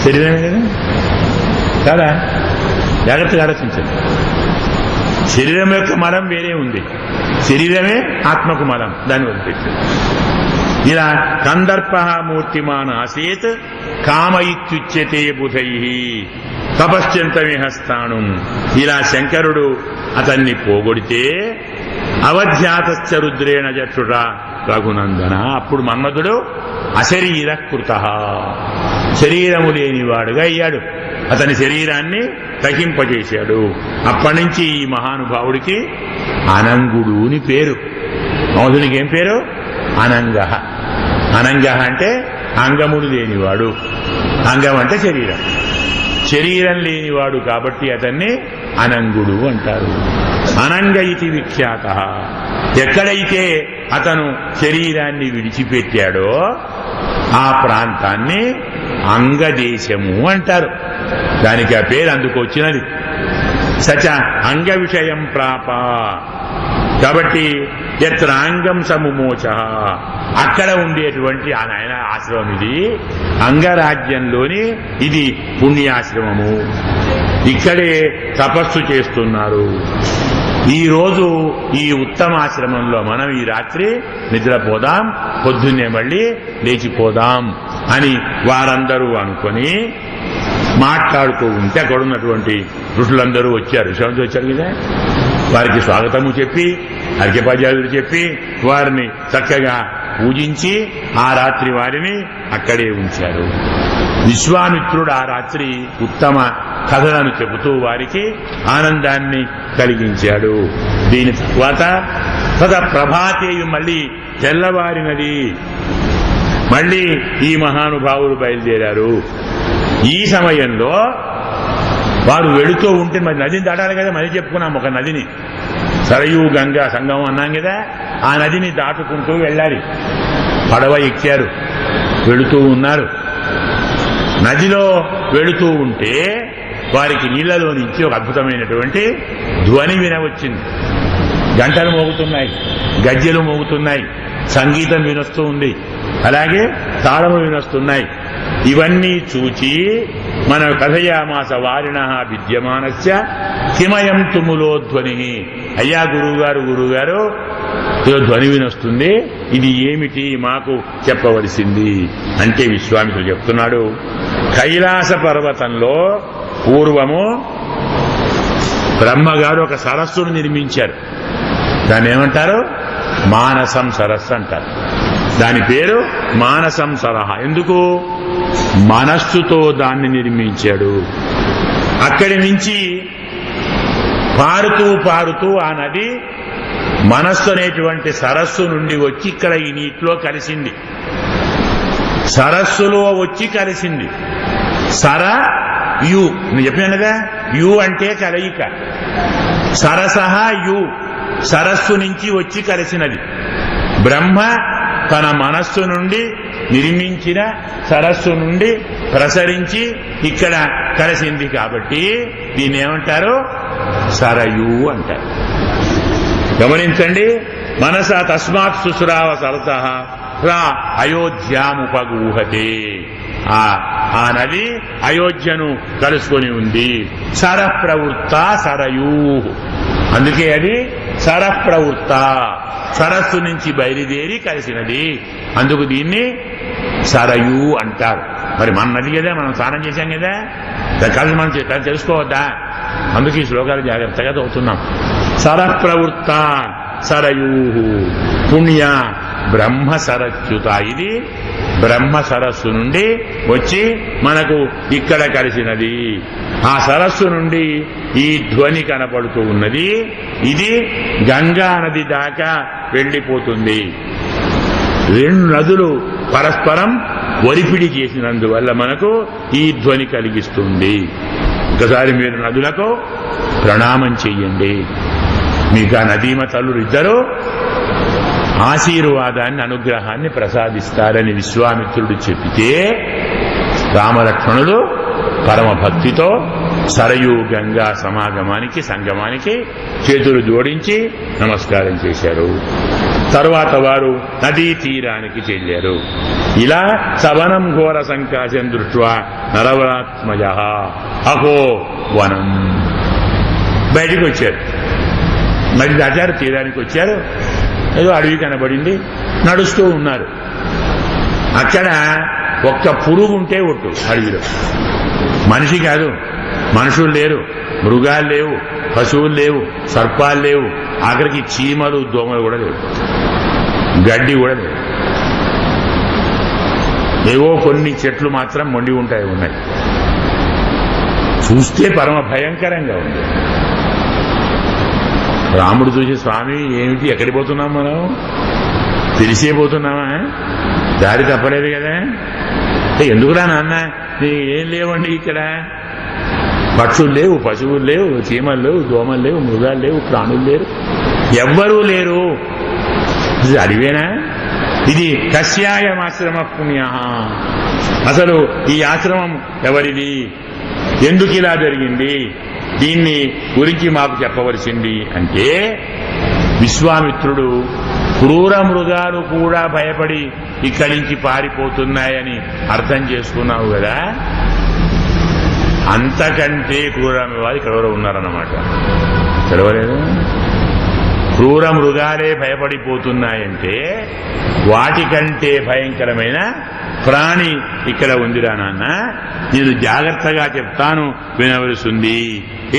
A: శరీరమే కదా. కదా జాగ్రత్తగా ఆలోచించండి. శరీరం యొక్క మలం వేరే ఉంది, శరీరమే ఆత్మకు మలం. దాన్ని వదిలిపెట్టాడు. ఇలా కందర్ప మూర్తిమాన్ ఆసేత్ కామ ఇత్యుచ్యతే బుధై తపశ్చంతమిహ స్థాణుం. ఇలా శంకరుడు అతన్ని పోగొడితే అవధ్యాతశ్చ రుద్రేణ జక్షుట రఘునందన. అప్పుడు మన్మధుడు అశరీరకృత, శరీరము లేనివాడుగా అయ్యాడు. అతని శరీరాన్ని తగ్గింపజేశాడు. అప్పటి నుంచి ఈ మహానుభావుడికి అనంగుడు అని పేరు. మౌధునికి ఏం పేరు? అనంగ. అనంగ అంటే అంగములు లేనివాడు. అంగం అంటే శరీరం. శరీరం లేనివాడు కాబట్టి అతన్ని అనంగుడు అంటారు. అనంగ ఇతి విఖ్యాత. ఎక్కడైతే అతను శరీరాన్ని విడిచిపెట్టాడో ఆ ప్రాంతాన్ని అంగదేశము అంటారు. దానికి ఆ పేరు అందుకు వచ్చినది. సచ అంగ విషయం ప్రాప. కాబట్టి ఎత్ర అంగం సముమోచ, అక్కడ ఉండేటువంటి ఆ నాయన ఆశ్రమం ఇది. అంగరాజ్యంలోని ఇది పుణ్యాశ్రమము. ఇక్కడే తపస్సు చేస్తున్నారు. ఈ రోజు ఈ ఉత్తమాశ్రమంలో మనం ఈ రాత్రి నిద్రపోదాం, పొద్దున్నే మళ్ళీ లేచిపోదాం అని వారందరూ అనుకొని మాట్లాడుతూ ఉంటే అక్కడ ఉన్నటువంటి ఋషులందరూ వచ్చారు. ఋషులందరూ వచ్చారు కదా. వారికి స్వాగతము చెప్పి అర్ఘ్యపాద్యాదులు చెప్పి వారిని చక్కగా పూజించి ఆ రాత్రి వారిని అక్కడే ఉంచారు. విశ్వామిత్రుడు ఆ రాత్రి ఉత్తమ కథలను చెబుతూ వారికి ఆనందాన్ని కలిగించాడు. దీని తర్వాత తద ప్రభాతేయు మళ్ళీ తెల్లవారినది. మళ్ళీ ఈ మహానుభావులు బయలుదేరారు. ఈ సమయంలో వారు వెళుతూ ఉంటే మరి నదిని దాటాలి కదా. మళ్ళీ చెప్పుకున్నాం ఒక నదిని, సరయూ గంగా సంగమం అన్నాం కదా. ఆ నదిని దాటుకుంటూ వెళ్ళాలి. పడవ ఎక్కారు, వెళుతూ ఉన్నారు. నదిలో వెళుతూ ఉంటే వారికి నీళ్లలో నుంచి ఒక అద్భుతమైనటువంటి ధ్వని వినవచ్చింది. గంటలు మోగుతున్నాయి, గజ్జెలు మోగుతున్నాయి, సంగీతం వినొస్తూ ఉంది, అలాగే తాళములు వినొస్తున్నాయి. ఇవన్నీ చూచి మన కథయామాస వారిణ విద్యమానస్య కిమయం తుములో ధ్వని. అయ్యా గురువుగారు ఏదో ధ్వని వినొస్తుంది, ఇది ఏమిటి మాకు చెప్పవలసింది అంటే విశ్వామిత్రుడు చెప్తున్నాడు. కైలాస పర్వతంలో పూర్వము బ్రహ్మగారు ఒక సరస్సును నిర్మించారు. దాన్ని ఏమంటారు? మానసం సరస్సు అంటారు. దాని పేరు మానసం సరహ. ఎందుకు? మనస్సుతో దాన్ని నిర్మించాడు. అక్కడి నుంచి పారుతూ పారుతూ ఆ నది మనస్సు అనేటువంటి సరస్సు నుండి వచ్చి ఇక్కడ ఈ నీటిలో కలిసింది. సరస్సులో వచ్చి కలిసింది. సర యు నేను చెప్పాను కదా. యు అంటే కలయిక. సరసహ యు, సరస్సు నుంచి వచ్చి కలిసినది. బ్రహ్మ తన మనస్సు నుండి నిర్మించిన సరస్సు నుండి ప్రసరించి ఇక్కడ కలిసింది కాబట్టి దీన్ని ఏమంటారు? సరయు అంటారు. గమనించండి. మనస తస్మాత్ శుశ్రావ సరస రా అయోధ్యాముపగూహతే. ఆ నది అయోధ్యను కలుసుకొని ఉంది. సరప్రవృత్త సరయూ, అందుకే అది సరప్రవృత్త, సరస్సు నుంచి బయలుదేరి కలిసినది. అందుకు దీన్ని సరయూ అంటారు. మరి మన నది కదా, మనం స్నానం చేశాం కదా, కలిసి మనం తెలుసుకోవద్దా? అందుకు ఈ శ్లోకాలు జాగ్రత్తగా చదువుతున్నాం. సరప్రవృత్త సరయూ పుణ్య బ్రహ్మ సరస్యుత. ఇది బ్రహ్మ సరస్సు నుండి వచ్చి మనకు ఇక్కడ కలిసినది. ఆ సరస్సు నుండి ఈ ధ్వని కనపడుతూ ఉన్నది. ఇది గంగా నది దాకా వెళ్ళిపోతుంది. రెండు నదులు పరస్పరం ఒరిపిడి చేసినందువల్ల మనకు ఈ ధ్వని కలిగిస్తుంది. ఒకసారి మీరు నదులకు ప్రణామం చెయ్యండి. మీకు ఆ నదీమ తల్లులు ఇద్దరు ఆశీర్వాదాన్ని అనుగ్రహాన్ని ప్రసాదిస్తారని విశ్వామిత్రుడు చెప్పితే రామలక్ష్మణులు పరమ భక్తితో సరయూ గంగా సంగమానికి చేతులు జోడించి నమస్కారం చేశారు. తరువాత వారు నదీ తీరానికి చెల్లారు. ఇలా సవనం ఘోర సంకాశం దృష్ట్వా నరవరాత్మజ అహో వనం. బయటికి వచ్చారు, నది దాటారు, తీరానికి వచ్చారు. ఏదో అడవి కనబడింది, నడుస్తూ ఉన్నారు. అక్కడ ఒక్క పురుగు ఉంటే ఒట్టు అడవిలో. మనిషి కాదు, మనుషులు లేరు, మృగాలు లేవు, పశువులు లేవు, సర్పాలు లేవు, ఆఖరికి చీమలు దోమలు కూడా లేవు, గడ్డి కూడా లేవు. ఏవో కొన్ని చెట్లు మాత్రం మొండి ఉన్నాయి. చూస్తే పరమ భయంకరంగా ఉంది. రాముడు చూసి, స్వామి ఏమిటి, ఎక్కడికి పోతున్నాం, మనం తెలిసే పోతున్నామా, దారి తప్పలేదు కదా, ఎందుకురా నాన్న, ఏం లేవండి ఇక్కడ, పక్షులు లేవు, పశువులు లేవు, చీమలు లేవు, దోమలు లేవు, మృగాలు లేవు, ప్రాణులు లేరు, ఎవ్వరూ లేరు. ఇది అడివేనా? ఇది కస్యాయమాశ్రమ పుణ్య. అసలు ఈ ఆశ్రమం ఎవరిది, ఎందుకు ఇలా జరిగింది, దీన్ని గురించి మాకు చెప్పవలసింది అంటే, విశ్వామిత్రుడు క్రూర మృగాలు కూడా భయపడి ఇక్కడి నుంచి పారిపోతున్నాయని అర్థం చేసుకున్నావు కదా, అంతకంటే క్రూరమైన వారు ఇక్కడ ఉన్నారన్నమాట. తెలవలేదు? క్రూర మృగాలే భయపడిపోతున్నాయంటే వాటికంటే భయంకరమైన ప్రాణి ఇక్కడ ఉందిరా నాన్న, నేను జాగ్రత్తగా చెప్తాను, వినవలసింది.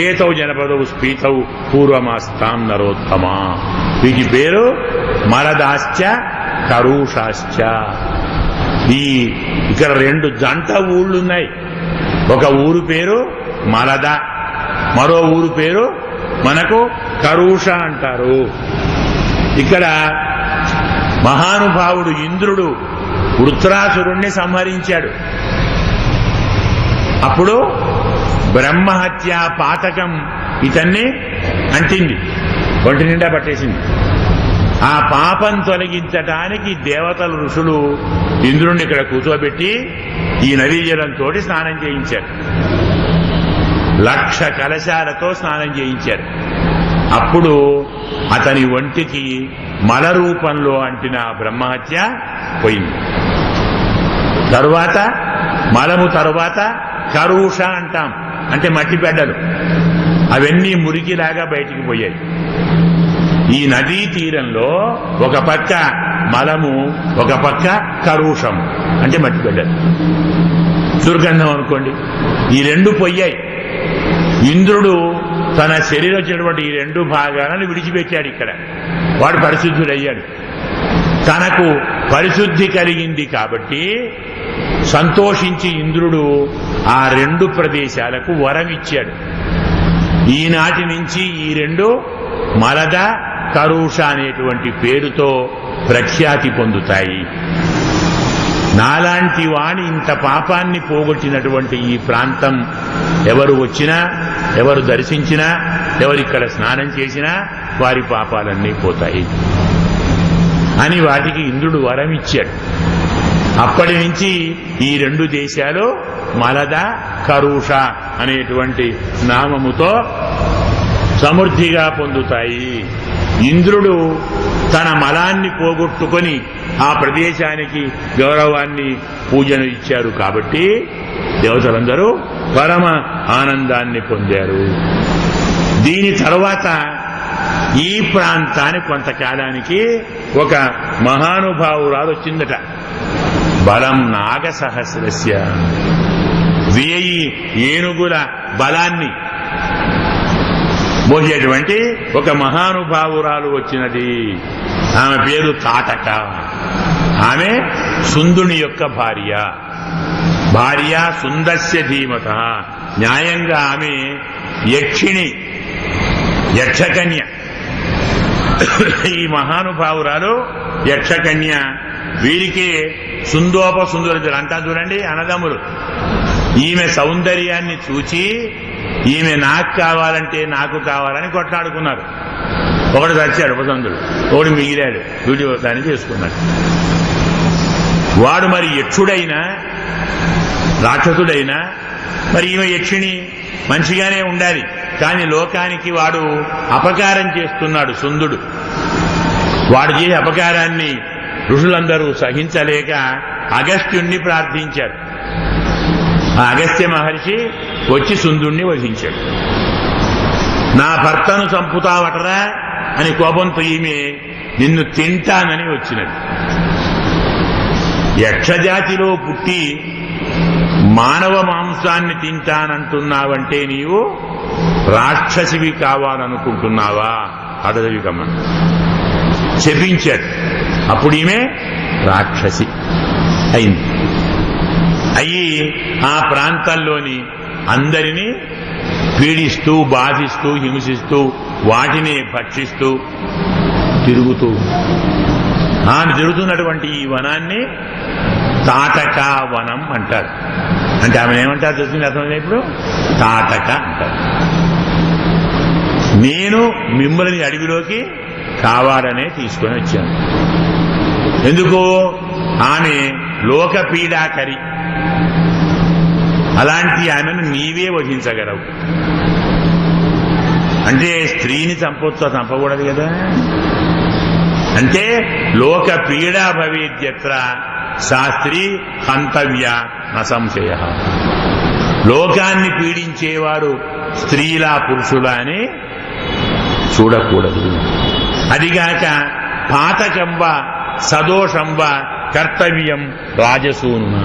A: ఏతౌ జనపదవు స్పీతౌ పూర్వమాస్తాం నరోత్తమా. వీటి పేరు మరదాశ్చ కరూషాశ్చ. ఇక్కడ రెండు జంట ఊళ్ళున్నాయి. ఒక ఊరు పేరు మలద, మరో ఊరు పేరు మనకు కరూష అంటారు. ఇక్కడ మహానుభావుడు ఇంద్రుడు వృత్రాసురుణ్ణి సంహరించాడు. అప్పుడు బ్రహ్మహత్య పాతకం ఇతన్ని అంటింది, ఒంటి నిండా పట్టేసింది. ఆ పాపం తొలగించటానికి దేవతలు ఋషులు ఇంద్రుణ్ణి ఇక్కడ కూర్చోబెట్టి ఈ నదీ జలంతో స్నానం చేయించారు. 1,00,000 కలశాలతో స్నానం చేయించారు. అప్పుడు అతని ఒంటికి మల రూపంలో అంటిన బ్రహ్మహత్య పోయింది. తరువాత మలము తరువాత కరూష అంటాం, అంటే మట్టి బిడ్డలు, అవన్నీ మురికిలాగా బయటికి పోయాయి. ఈ నదీ తీరంలో ఒక పక్క మలము, ఒక పక్క కరూషము, అంటే మట్టి బిడ్డలు, దుర్గంధం అనుకోండి. ఈ రెండు పోయాయి. ఇంద్రుడు తన శరీరం చెడబట్టి ఈ రెండు భాగాలను విడిచిపెట్టాడు. ఇక్కడ వాడు పరిశుద్ధుడయ్యాడు. తనకు పరిశుద్ధి కలిగింది కాబట్టి సంతోషించి ఇంద్రుడు ఆ రెండు ప్రదేశాలకు వరం ఇచ్చాడు. ఈనాటి నుంచి ఈ రెండు మలద కరూష అనేటువంటి పేరుతో ప్రఖ్యాతి పొందుతాయి. నాలాంటి వాణి ఇంత పాపాన్ని పోగొట్టినటువంటి ఈ ప్రాంతం ఎవరు వచ్చినా, ఎవరు దర్శించినా, ఎవరిక్కడ స్నానం చేసినా వారి పాపాలన్నీ పోతాయి అని వాటికి ఇంద్రుడు వరం ఇచ్చాడు. అప్పటి నుంచి ఈ రెండు దేశాలు మలద కరూష అనేటువంటి నామముతో సమృద్ధిగా పొందుతాయి. ఇంద్రుడు తన మలాన్ని పోగొట్టుకొని ఆ ప్రదేశానికి గౌరవాన్ని, పూజను ఇచ్చారు కాబట్టి దేవతలందరూ పరమ ఆనందాన్ని పొందారు. దీని తరువాత ఈ ప్రాంతానికి కొంతకాలానికి ఒక మహానుభావురాలు వచ్చిందట. బలం నాగసహస్రస్య, 1000 ఏనుగుల బలాన్ని మోసేటువంటి ఒక మహానుభావురాలు వచ్చినది. ఆమె పేరు తాటక. ఆమె సుందుని యొక్క భార్య సుందస్య ధీమత. న్యాయంగా ఆమె యక్షిణి, యక్షకన్య. ఈ మహానుభావురాలు యక్షకన్య. వీరికి సుందోపసుందరులు అంటా చూడండి, అన్నదమ్ములు. ఈమె సౌందర్యాన్ని చూచి ఈమె నాకు కావాలంటే నాకు కావాలని కొట్లాడుకున్నారు. ఒకడు చచ్చాడు ఉపసంతుడు, ఒకడు మిగిలాడు, వీడి దాన్ని చేసుకున్నాడు. వాడు మరి యక్షుడైనా రాక్షసుడైనా మరి ఈమె యక్షిణి మంచిగానే ఉండాలి, కానీ లోకానికి వాడు అపకారం చేస్తున్నాడు సుందుడు. వాడు చేసే అపకారాన్ని ఋషులందరూ సహించలేక అగస్త్యుణ్ణి ప్రార్థించారు. ఆ అగస్త్య మహర్షి వచ్చి సుందుణ్ణి వధించాడు. నా భర్తను చంపుతావటరా అని కోపంతో ఈమె నిన్ను తింటానని వచ్చినది. యక్షజాతిలో పుట్టి మానవ మాంసాన్ని తింటానంటున్నావంటే నీవు రాక్షసివి కావాలనుకుంటున్నావా? అడవికమ్మ శపించాడు. అప్పుడు ఈమె రాక్షసి అయింది. అయ్యి ఆ ప్రాంతాల్లోని అందరినీ పీడిస్తూ బాధిస్తూ హింసిస్తూ వాటిని భక్షిస్తూ తిరుగుతూ ఆమె తిరుగుతున్నటువంటి ఈ వనాన్ని తాటక వనం అంటారు. అంటే ఆమె ఏమంటారు తెలిసింది అర్థం ఇప్పుడు? తాటక అంటారు. నేను మిమ్మల్ని అడవిలోకి కావాలనే తీసుకొని వచ్చాను. ఎందుకు? ఆమె లోకపీడాకరి. అలాంటి ఆమెను నీవే వహించగలవు. అంటే స్త్రీని చంపొచ్చా? చంపకూడదు కదా. అంటే లోక పీడా భవేద్యత్ర శాస్త్రీ హంతవ్య నసంశయ. లోకాన్ని పీడించేవారు స్త్రీలా పురుషులా అని చూడకూడదు. అదిగాక పాతకంబ సదోషంబ కర్తవ్యం రాజసూనున.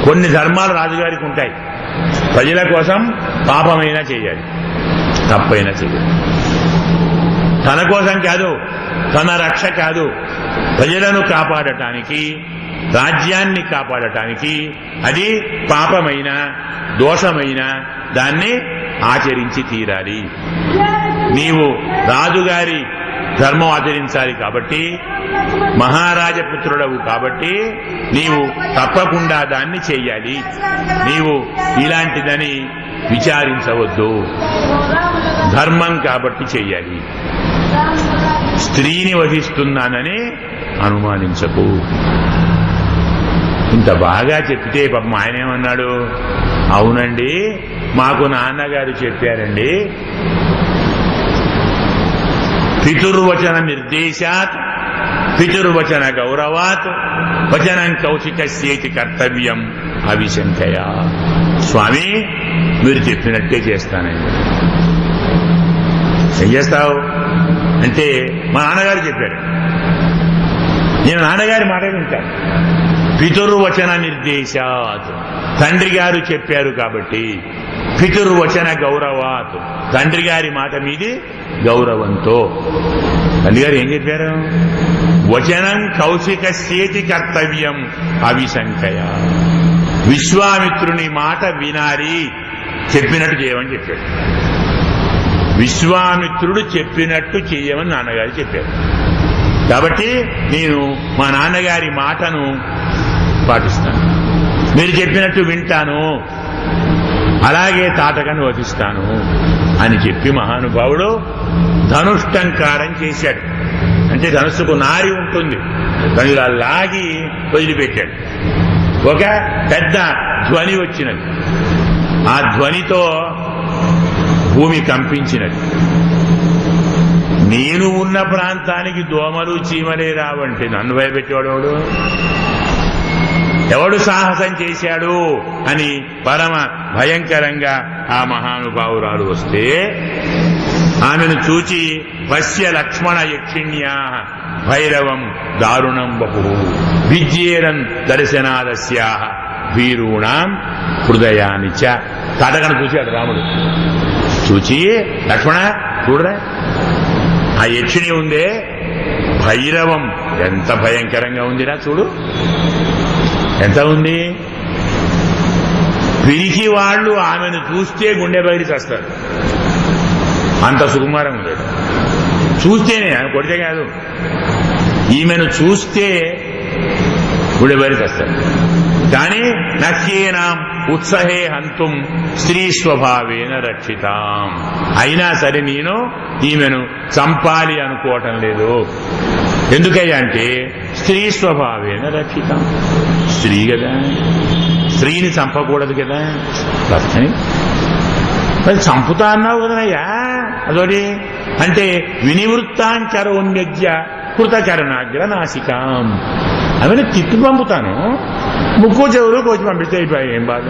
A: కొన్ని ధర్మాలు రాజుగారికి ఉంటాయి. ప్రజల కోసం పాపమైనా చేయాలి, తప్పైనా చేయాలి. తన కోసం కాదు, తన రక్ష కాదు, ప్రజలను కాపాడటానికి, రాజ్యాన్ని కాపాడటానికి అది పాపమైన దోషమైన దాన్ని ఆచరించి తీరాలి. నీవు రాజుగారి ధర్మం ఆచరించాలి కాబట్టి, మహారాజపుత్రుడవు కాబట్టి నీవు తప్పకుండా దాన్ని చెయ్యాలి. నీవు ఇలాంటిదని విచారించవద్దు. ధర్మం కాబట్టి చెయ్యాలి. స్త్రీని వధిస్తున్నానని అనుమానించకు. ఇంత బాగా చెప్తే పాపం ఆయన ఏమన్నాడు? అవునండి, మాకు నాన్నగారు చెప్పారండి, పితుర్వచన నిర్దేశాత్ పితుర్వచన గౌరవాత్ వచనం కౌశికస్యేతి కర్తవ్యం అవిశంకయా. స్వామి, మీరు చెప్పినట్టే చేస్తానండి. ఏం చేస్తావు అంటే, మా నాన్నగారు చెప్పారు, నేను నాన్నగారి మాట వింటాను. పితుర్వచన నిర్దేశాత్, తండ్రి గారు చెప్పారు కాబట్టి. పితుర్వచన గౌరవాత్, తండ్రి గారి మాట మీది గౌరవంతో. తండ్రి గారు ఏం చెప్పారు? వచనం కౌశికస్యేతి కర్తవ్యం అవిశంకయ. విశ్వామిత్రుని మాట వినాలి, చెప్పినట్టు చేయమని చెప్పాడు. విశ్వామిత్రుడు చెప్పినట్టు చేయమని నాన్నగారు చెప్పారు. కాబట్టి నేను మా నాన్నగారి మాటను పాటిస్తాను, మీరు చెప్పినట్టు వింటాను, అలాగే తాటకను వధిస్తాను అని చెప్పి మహానుభావుడు ధనుష్టంకారం చేశాడు. అంటే ధనుస్సుకు నారి ఉంటుంది, దాన్ని ఇలా లాగి వదిలిపెట్టాడు. ఒక పెద్ద ధ్వని వచ్చినది. ఆ ధ్వనితో భూమి కంపించినది. నేను ఉన్న ప్రాంతానికి దోమలు చీమలే రావంటే నన్ను భయపెట్టేవాడు ఎవడు సాహసం చేశాడు అని పరమ భయంకరంగా ఆ మహానుభావురాలు వస్తే ఆమెను చూచి పశ్య లక్ష్మణ యక్షిణ్యా భైరవం దారుణం బహు విజ్యేరన్ దర్శనాదస్యా వీరూణాం హృదయాని చ. తాటకను చూశాడు రాముడు. చూచి, లక్ష్మణ చూడరా, ఆ యక్షిణి ఉందే భైరవం ఎంత భయంకరంగా ఉందిరా చూడు, ఎంత ఉంది. పిరికి వాళ్ళు ఆమెను చూస్తే గుండె బయలు చేస్తారు, అంత సుకుమారం ఉండేది. చూస్తేనే, ఆమె కొడితే కాదు, ఈమెను చూస్తే గుండె బయలు చేస్తారు. కానీ నహ్యేనాం ఉత్సహే హంతుం స్త్రీ స్వభావేన రక్షితాం. అయినా సరే నేను ఈమెను చంపాలి అనుకోవటం లేదు. ఎందుకయ్యా అంటే స్త్రీ స్వభావేన రక్షితాం. స్త్రీ కదా, స్త్రీని చంపకూడదు కదా. మరి చంపుతా అన్నావు కదనయ్యా, అదోటి అంటే వినివృత్తాంకరోన్యజ్య కృతకరణాగ్ర నాసికాం. అవన్నీ తిప్పి పంపుతాను, ముక్కు చెవులు కోసి పంపిస్తే అయిపోయాయి. ఏం బాధ,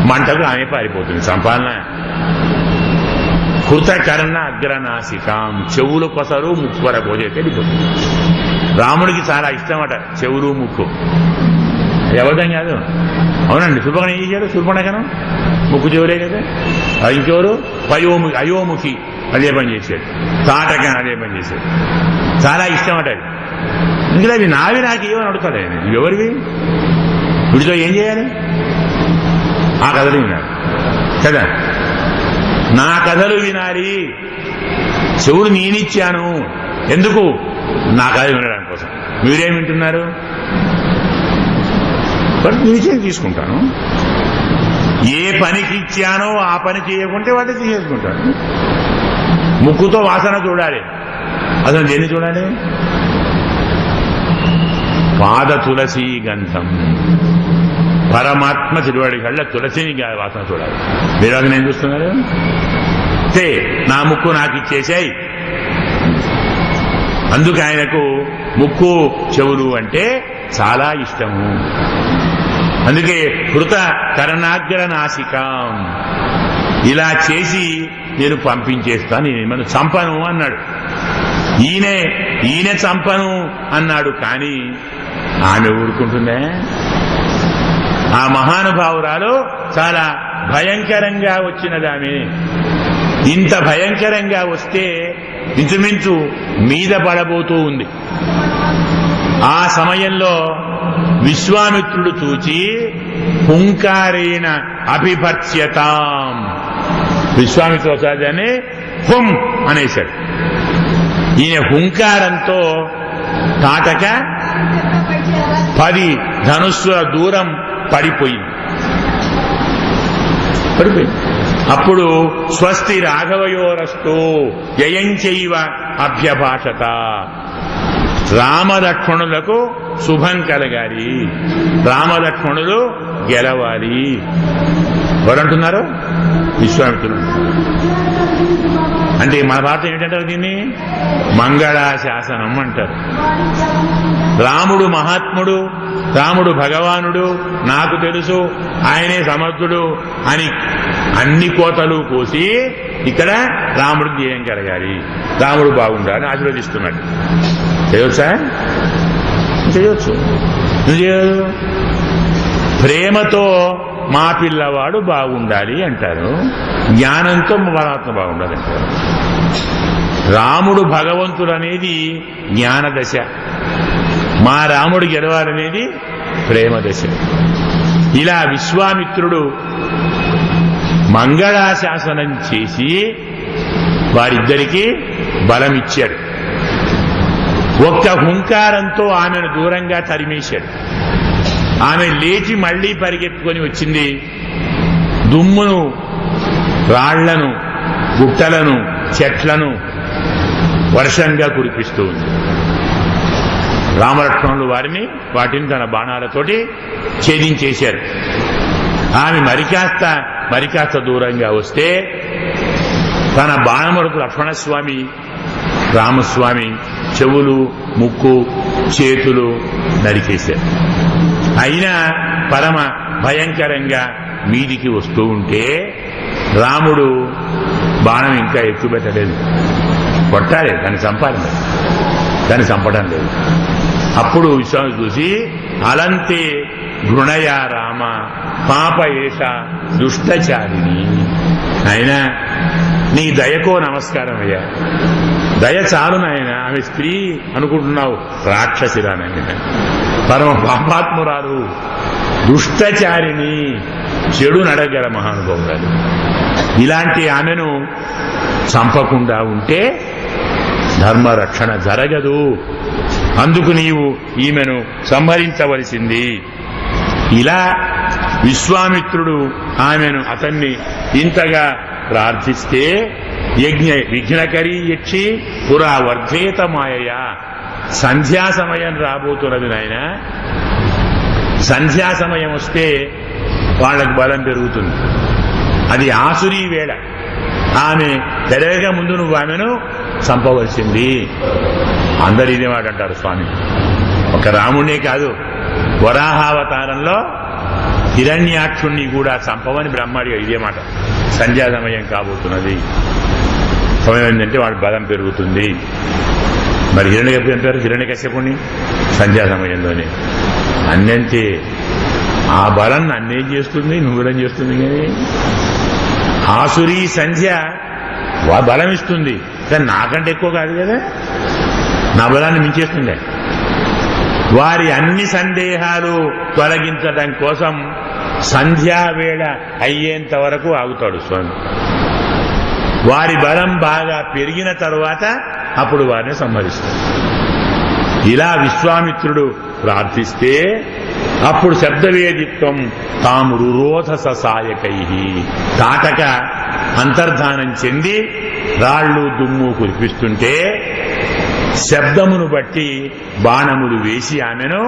A: మంటకు ఆమె పారిపోతుంది. చంపాలనా? కృతకర్ణ అగ్రనాసికాం, చెవులు కొసరు ముక్కు వర కోసేస్తే వెళ్ళిపోతుంది. రాముడికి చాలా ఇష్టమట చెవులు ముక్కు. ఎవరిదం కాదు, అవునండి. శుభ్రణ ఏం చేశాడు? శుభ్రణకను ముక్కు చెవులే కదా. ఇంకెవరు? అయోముఖి అదే పని చేశాడు. తాటక అదే పని చేశాడు. చాలా ఇష్టం అట అది. ఇంకా అవి నావి నాకేమని అడుగుతాడు ఆయన. ఎవరివి? వీటితో ఏం చేయాలి? ఆ కథలు వినాలి కదా. నా కథలు వినాలి. చెవులు నేనిచ్చాను. ఎందుకు? నా కథ వినడానికి కోసం. మీరేం వింటున్నారు? బట్ నిజం తీసుకుంటాను. ఏ పనికి ఇచ్చానో ఆ పని చేయకుంటే వాటిని తీసేసుకుంటాను. ముక్కుతో వాసన చూడాలి. అసలు దేన్ని చూడాలి? పాద తులసి గంధం. పరమాత్మ తిరువాడి కళ్ళ తులసిని వాసన చూడాలి. మీరు అది నేను చూస్తున్నారు. నా ముక్కు నాకు ఇచ్చేసాయి. అందుకు ఆయనకు ముక్కు చెవులు అంటే చాలా ఇష్టము. అందుకే కృత కరణాగ్ర నాసికాం. ఇలా చేసి నేను పంపించేస్తాను, నేను చంపను అన్నాడు. ఈయన చంపను అన్నాడు. కానీ ఆమె ఊరుకుంటుందే? ఆ మహానుభావురాలు చాలా భయంకరంగా వచ్చినదామె. ఇంత భయంకరంగా వస్తే ఇంచుమించు మీద పడబోతూ ఉంది. ఆ సమయంలో విశ్వామిత్రుడు చూచి హుంకారేణ అభిభర్త్యతాం. విశ్వామిత్రుడు సహజాన్ని హుం అనేశాడు. ఈయన హుంకారంతో తాటక 10 ధనుస్సుల దూరం పడిపోయింది. అప్పుడు స్వస్తి రాఘవయోరస్తు యయంచైవ అభ్యభాషత. రామలక్ష్మణులకు శుభం కలగాలి, రామలక్ష్మణులు గెలవాలి. ఎవరంటున్నారు? విశ్వామిత్రుడు. అంటే మన భారతం ఏంటంటారు? దీన్ని మంగళాశాసనం అంటారు. రాముడు మహాత్ముడు, రాముడు భగవానుడు, నాకు తెలుసు ఆయనే సమర్థుడు అని అన్ని కోతలు కోసి ఇక్కడ రాముడికి జయం కలగాలి, రాముడు బాగుండాలని ఆశీర్వదిస్తున్నాడు. చేయొచ్చా? చేయొచ్చు. చేయదు. ప్రేమతో మా పిల్లవాడు బాగుండాలి అంటారు, జ్ఞానంతో పరమాత్మ బాగుండాలి అంటారు. రాముడు భగవంతుడు అనేది జ్ఞాన దశ, మా రాముడు గెలవాలనేది ప్రేమ దశ. ఇలా విశ్వామిత్రుడు మంగళాశాసనం చేసి వారిద్దరికీ బలమిచ్చాడు. ఒక్క హుంకారంతో ఆమెను దూరంగా తరిమేశాడు. ఆమె లేచి మళ్లీ పరిగెత్తుకొని వచ్చింది. దుమ్మును, రాళ్లను, గుట్టలను, చెట్లను వర్షంగా కురిపిస్తూ ఉంది. రామలక్ష్మణులు వాటిని తన బాణాలతోటి ఛేదించేశారు. ఆమె మరికాస్త దూరంగా వస్తే తన బాణములకు లక్ష్మణస్వామి, రామస్వామి చెవులు, ముక్కు, చేతులు నరికేశారు. అయినా పరమ భయంకరంగా మీదికి వస్తూ ఉంటే రాముడు బాణం ఇంకా ఎక్కువ పెట్టలేదు. కొట్టాలి, దాన్ని చంపాలి, దాన్ని చంపడం లేదు. అప్పుడు విశ్వామిత్రుడు చూసి అలంతే ఘృణయా రామ పాప ఏష దుష్టచారిణి. అయినా నీ దయకో నమస్కారం అయ్యా, దయ చాలు నాయన. ఆమె స్త్రీ అనుకుంటున్నావు, రాక్షసిరానాయన, పరమ పాపాత్మురాలు, దుష్టచారిణి, చెడు నడగల మహానుభావురాలు. ఇలాంటి ఆమెను చంపకుండా ఉంటే ధర్మరక్షణ జరగదు. అందుకు నీవు ఈమెను సంహరించవలసింది. ఇలా విశ్వామిత్రుడు అతన్ని ఇంతగా ప్రార్థిస్తే విఘ్నకరీ యక్షి పురా వర్ధేత మాయయా, సంధ్యా సమయం రాబోతున్నది నాయన. సంధ్యా సమయం వస్తే వాళ్ళకు బలం పెరుగుతుంది. అది ఆసురీ వేళ. ఆమె తెరవగా ముందు నువ్వు ఆమెను చంపవలసింది. అందరు ఇదే మాట అంటారు స్వామి. ఒక రాముడే కాదు, వరాహావతారంలో హిరణ్యాక్షుణ్ణి కూడా చంపవని బ్రహ్మాడిగా ఇదే మాట. సంధ్యా సమయం కాబోతున్నది. సమయం ఏంటంటే వాడి బలం పెరుగుతుంది. మరి హిరణ్యకశిపుడు అంటారు, హిరణ్యకశిపుణ్ణి సంధ్యా సమయంలోనే. అన్నంతే ఆ బలం నన్నేం చేస్తుంది, నువ్వులం చేస్తుంది. కానీ ఆసురీ సంధ్య బలం ఇస్తుంది, కానీ నాకంటే ఎక్కువ కాదు కదా, నా బలాన్ని మించేస్తుండే. వారి అన్ని సందేహాలు తొలగించడం కోసం సంధ్యావేళ అయ్యేంత వరకు ఆగుతాడు స్వామి. వారి బలం బాగా పెరిగిన తరువాత అప్పుడు వారిని సంహరిస్తాడు. ఇలా విశ్వామిత్రుడు ప్రార్థిస్తే అప్పుడు శబ్దవేదిత్వం తాము రురోధ ససాయకై, తాటక అంతర్ధానం చెంది రాళ్లు దుమ్ము కురిపిస్తుంటే శబ్దమును బట్టి బాణములు వేసి ఆమెను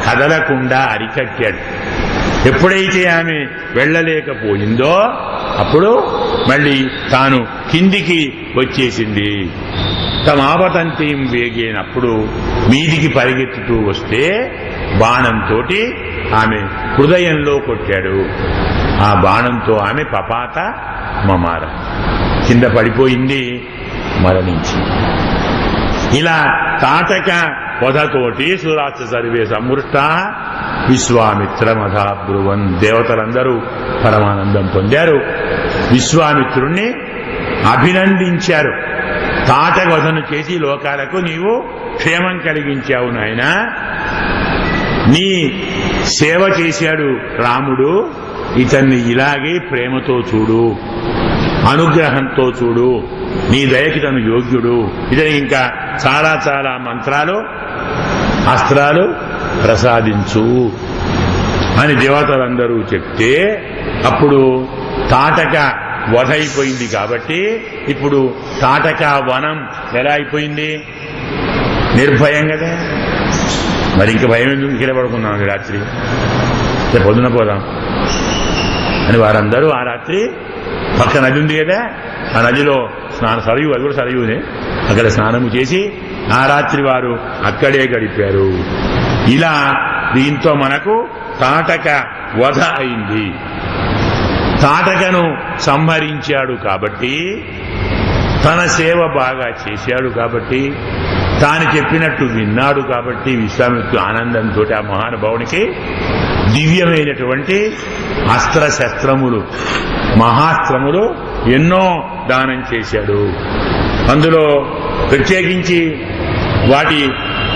A: కదలకుండా అరికట్టాడు. ఎప్పుడైతే ఆమె వెళ్లలేకపోయిందో అప్పుడు మళ్ళీ తాను కిందికి వచ్చేసింది. తమాపతంతీం వేగేనప్పుడు మీదికి పరిగెత్తుతూ వస్తే బాణంతో ఆమె హృదయంలో కొట్టాడు. ఆ బాణంతో ఆమె పపాత మమార, కింద పడిపోయింది, మరణించింది. ఇలా తాటక వధతోటి సురాచ సర్వే సమృష్ట విశ్వామిత్ర మధాబ్రువన్, దేవతలందరూ పరమానందం పొందారు. విశ్వామిత్రుణ్ణి అభినందించారు. తాటక వధను చేసి లోకాలకు నీవు క్షేమం కలిగించావు నాయన, నీ సేవ చేశాడు రాముడు, ఇతన్ని ఇలాగే ప్రేమతో చూడు, అనుగ్రహంతో చూడు, నీ దయకి తను యోగ్యుడు, ఇతని ఇంకా చాలా చాలా మంత్రాలు అస్త్రాలు ప్రసాదించు అని దేవతలందరూ చెప్తే అప్పుడు తాటక వధ అయిపోయింది. కాబట్టి ఇప్పుడు తాటక వనం ఎలా అయిపోయింది? నిర్భయం కదా. మరి ఇంక భయం ఎందుకు? ఇక్కడ పడుకున్నాం రాత్రి, పొద్దున పోదాం అని వారందరూ ఆ రాత్రి పక్క నది ఉంది కదా, ఆ నదిలో సరయు, అది కూడా సరయునే, అక్కడ స్నానము చేసి ఆ రాత్రి వారు అక్కడే గడిపారు. ఇలా దీంతో మనకు తాటక వధ అయింది. తాటకను సంహరించాడు కాబట్టి, తన సేవ బాగా చేశాడు కాబట్టి, తాను చెప్పినట్టు విన్నాడు కాబట్టి విశ్వామిత్రుడు ఆనందంతో ఆ మహానుభావునికి దివ్యమైనటువంటి అస్త్రశస్త్రములు, మహాస్త్రములు ఎన్నో దానం చేశాడు. అందులో ప్రత్యేకించి వాటి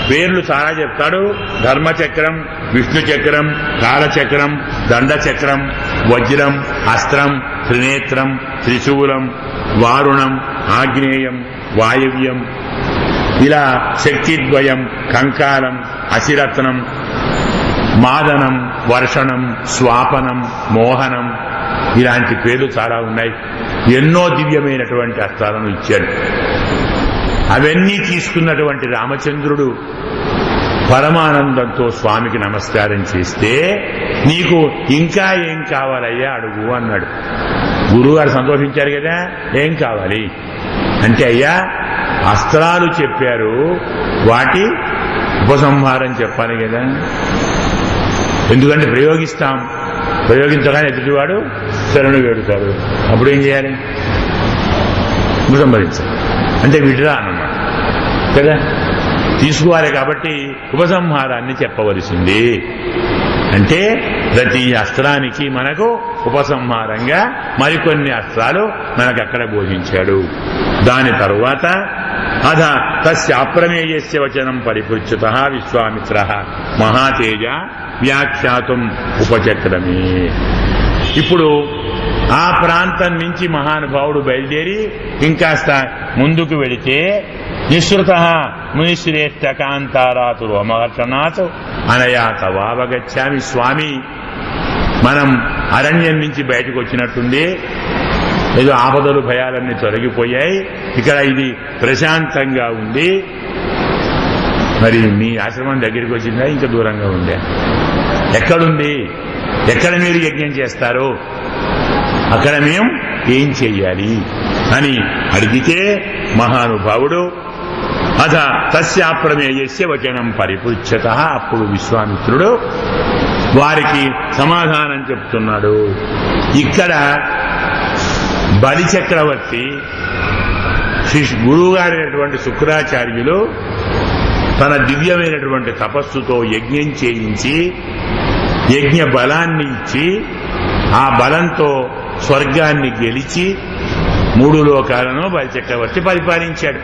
A: పేర్లు చాలా చెప్తాడు. ధర్మచక్రం, విష్ణు చక్రం, కాలచక్రం, దండచక్రం, వజ్రం, అస్త్రం, త్రినేత్రం, త్రిశూలం, వారుణం, ఆగ్నేయం, వాయవ్యం, ఇలా శక్తిద్వయం, కంకాలం, అసిరత్నం, మాదనం, వర్షణం, స్వాపనం, మోహనం, ఇలాంటి పేర్లు చాలా ఉన్నాయి. ఎన్నో దివ్యమైనటువంటి అస్త్రాలను ఇచ్చాడు. అవన్నీ తీసుకున్నటువంటి రామచంద్రుడు పరమానందంతో స్వామికి నమస్కారం చేస్తే, నీకు ఇంకా ఏం కావాలయ్యా అడుగు అన్నాడు. గురువుగారు సంతోషించారు కదా, ఏం కావాలి అంటే, అయ్యా అస్త్రాలు చెప్పారు, వాటి ఉపసంహారం చెప్పాలి కదా. ఎందుకంటే ప్రయోగించగానే ఎదుటివాడు శరణు వేడుతాడు. అప్పుడు ఏం చేయాలి? ఉపసంహరించాలి అంటే విడ్రా అన్నమాట కదా, తీసుకోవాలి. కాబట్టి ఉపసంహారాన్ని చెప్పవలసింది. అంటే ప్రతి అస్త్రానికి మనకు ఉపసంహారంగా మరికొన్ని అస్త్రాలు మనకు అక్కడ బోధించాడు. దాని తరువాత అధ తస్య అప్రమేయస్య వచనం పరిపృచ్యుత విశ్వామిత్ర మహాతేజ వ్యాఖ్యాతం ఉపచక్రమే. ఇప్పుడు ఆ ప్రాంతం నుంచి మహానుభావుడు బయలుదేరి ఇంకాస్త ముందుకు వెళితే నిశ్రుత మునిశ్రేష్ఠ కాంతారాతు రోమహర్షణాత్ అనయా తవావగచ్చామి. స్వామి మనం అరణ్యం నుంచి బయటకు వచ్చినట్టుంది, ఏదో ఆపదలు భయాలన్నీ తొలగిపోయాయి, ఇక్కడ ఇది ప్రశాంతంగా ఉంది. మరి మీ ఆశ్రమం దగ్గరికి వచ్చిందా ఇంకా దూరంగా ఉందా? ఎక్కడుంది? ఎక్కడ మీరు యజ్ఞం చేస్తారు? అక్కడ మేము ఏం చెయ్యాలి అని అడిగితే మహానుభావుడు అథ తస్యాప్రమేయస్య వచనం పరిపృచ్ఛత, అప్పుడు విశ్వామిత్రుడు వారికి సమాధానం చెప్తున్నాడు. ఇక్కడ బలి చక్రవర్తి గురువుగారైనటువంటి శుక్రాచార్యులు తన దివ్యమైనటువంటి తపస్సుతో యజ్ఞం చేయించి యజ్ఞ బలాన్ని ఇచ్చి ఆ బలంతో స్వర్గాన్ని గెలిచి 3 లోకాలను బలిచక్రవర్తి పరిపాలించాడు.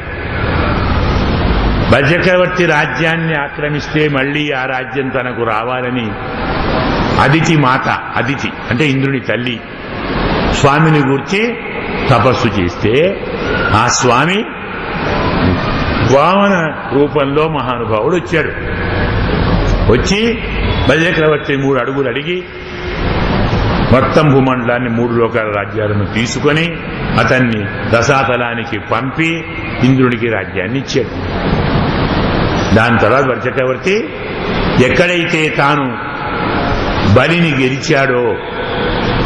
A: బలిచక్రవర్తి రాజ్యాన్ని ఆక్రమిస్తే మళ్లీ ఆ రాజ్యం తనకు రావాలని అదితి మాత, అదితి అంటే ఇంద్రుని తల్లి, స్వామిని గూర్చి తపస్సు చేస్తే ఆ స్వామి వామన రూపంలో మహానుభావుడు వచ్చాడు. వచ్చి బలిచక్రవర్తి 3 అడుగులు అడిగి మొత్తం భూమండలాన్ని 3 లోకాల రాజ్యాలను తీసుకొని అతన్ని దశాతలానికి పంపి ఇంద్రుడికి రాజ్యాన్ని ఇచ్చాడు. దాని తర్వాత బలిచక్రవర్తి ఎక్కడైతే తాను బలిని గెలిచాడో,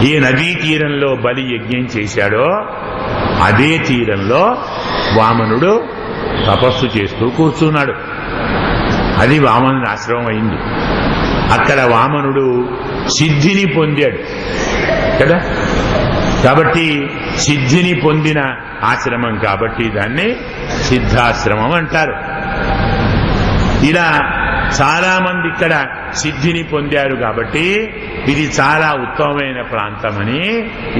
A: ఏ నదీ తీరంలో బలి యజ్ఞం చేశాడో అదే తీరంలో వామనుడు తపస్సు చేస్తూ కూర్చున్నాడు. అది వామనుడి ఆశ్రమం అయింది. అక్కడ వామనుడు సిద్ధిని పొందాడు కదా, కాబట్టి సిద్ధిని పొందిన ఆశ్రమం కాబట్టి దాన్ని సిద్ధాశ్రమం అంటారు. ఇలా చాలా మంది ఇక్కడ సిద్ధిని పొందారు కాబట్టి ఇది చాలా ఉత్తమమైన ప్రాంతమని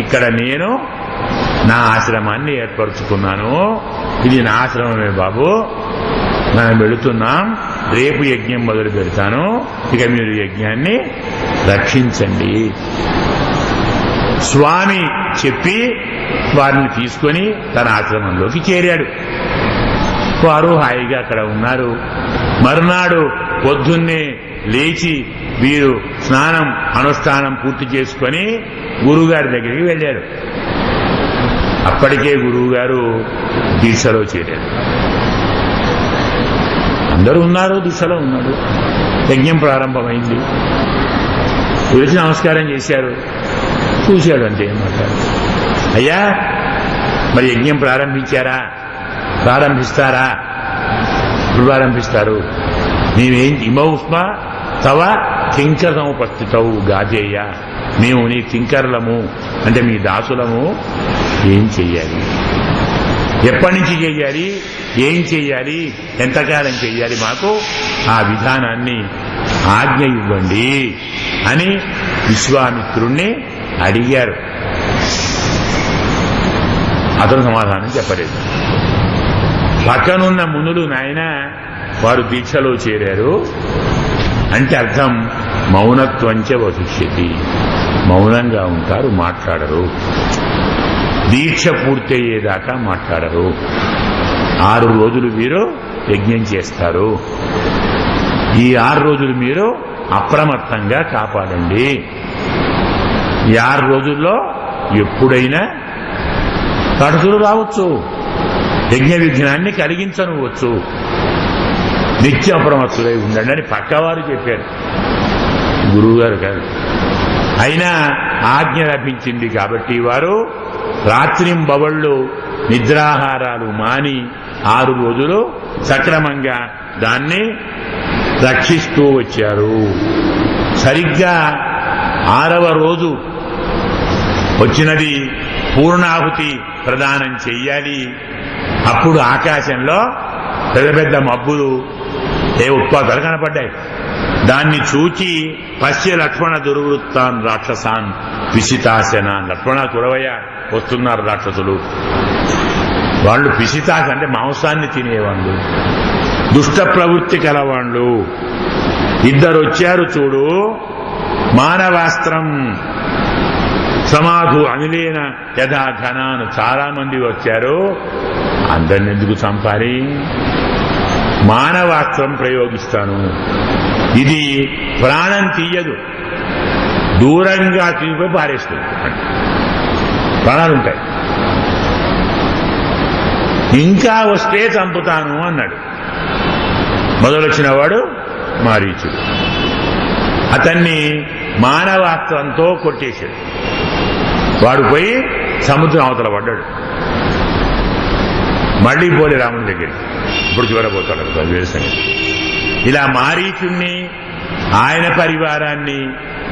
A: ఇక్కడ నేను నా ఆశ్రమాన్ని ఏర్పరచుకున్నాను. ఇది నా ఆశ్రమమే బాబు, మనం వెళుతున్నాం, రేపు యజ్ఞం మొదలు పెడతాను, ఇక మీరు యజ్ఞాన్ని రక్షించండి. స్వామి చెప్పి వారిని తీసుకొని తన ఆశ్రమంలోకి చేరాడు. వారు హాయిగా అక్కడ ఉన్నారు. మరునాడు పొద్దున్నే లేచి వీరు స్నానం అనుష్ఠానం పూర్తి చేసుకొని గురువుగారి దగ్గరికి వెళ్ళారు. అప్పటికే గురువుగారు దీక్షలో చేరారు. అందరూ ఉన్నారు, దీక్షలో ఉన్నాడు. యజ్ఞం ప్రారంభమైంది. గురించి నమస్కారం చేశారు, చూశాడు, అంతే ఏమంటారు. అయ్యా మరి యజ్ఞం ప్రారంభించారా? ప్రారంభిస్తారా? ఇప్పుడు ప్రారంభిస్తారు. నీవేం ఇమౌస్మా తవ కింకర సముపస్థితవు గాజేయ, మేము నీ కింకర్లము అంటే మీ దాసులము. ఏం చెయ్యాలి, ఎప్పటి నుంచి చెయ్యాలి, ఏం చెయ్యాలి, ఎంతకాలం చెయ్యాలి, మాకు ఆ విధానాన్ని ఆజ్ఞ ఇవ్వండి అని విశ్వామిత్రుణ్ణి అడిగారు. అతను సమాధానం చెప్పలేదు. పక్కనున్న మునులు నాయన వారు దీక్షలో చేరారు అంటే అర్థం మౌనత్వంచ వశిష్యతి, మౌనంగా ఉంటారు, మాట్లాడరు. దీక్ష పూర్తయ్యేదాకా మాట్లాడరు. 6 రోజులు మీరు యజ్ఞం చేస్తారు. ఈ 6 రోజులు మీరు అప్రమత్తంగా కాపాడండి. ఈ 6 రోజుల్లో ఎప్పుడైనా తడుసులు రావచ్చు, యజ్ఞ విఘ్నాన్ని కలిగించనువచ్చు, నిత్య అప్రమత్తులై ఉండండి అని పక్కవారు చెప్పారు, గురువుగారు కాదు. అయినా ఆజ్ఞ లభించింది కాబట్టి వారు రాత్రింబవళ్ళు నిద్రాహారాలు మాని 6 రోజులు సక్రమంగా దాన్ని రక్షిస్తూ వచ్చారు. సరిగ్గా 6వ రోజు వచ్చినది, పూర్ణాహుతి ప్రదానం చెయ్యాలి. అప్పుడు ఆకాశంలో పెద్ద పెద్ద మబ్బులు, ఉత్పాతాలు కనపడ్డాయి. దాన్ని చూచి పశ్య లక్ష్మణ దుర్వృత్తాన్ రాక్షసాన్ పిశితాశన, లక్ష్మణ చూడవయ్య వస్తున్నారు రాక్షసులు. వాళ్ళు పిశితాశ అంటే మాంసాన్ని తినేవాళ్ళు, దుష్ట ప్రవృత్తి కలవాళ్ళు. 2 వచ్చారు చూడు, మానవాస్త్రం సమాధు అనిలేన యథా ఘనాను, చాలా మంది వచ్చారు. అందరిని ఎందుకు చంపాలి? మానవాస్త్రం ప్రయోగిస్తాను. ఇది ప్రాణం తీయదు, దూరంగా తీసుకుపోయి పారేస్తుంది. ప్రాణాలుంటాయి. ఇంకా వస్తే చంపుతాను అన్నాడు. మొదలొచ్చిన వాడు మారీచుడు. అతన్ని మానవాస్త్రంతో కొట్టేశాడు. వాడు పోయి సముద్రం అవతల పడ్డాడు. మళ్లీ పోలే రాముని దగ్గరికి. ఇప్పుడు చివరపోతాడు వేరే సంగతి. ఇలా మారీచుణ్ణి ఆయన పరివారాన్ని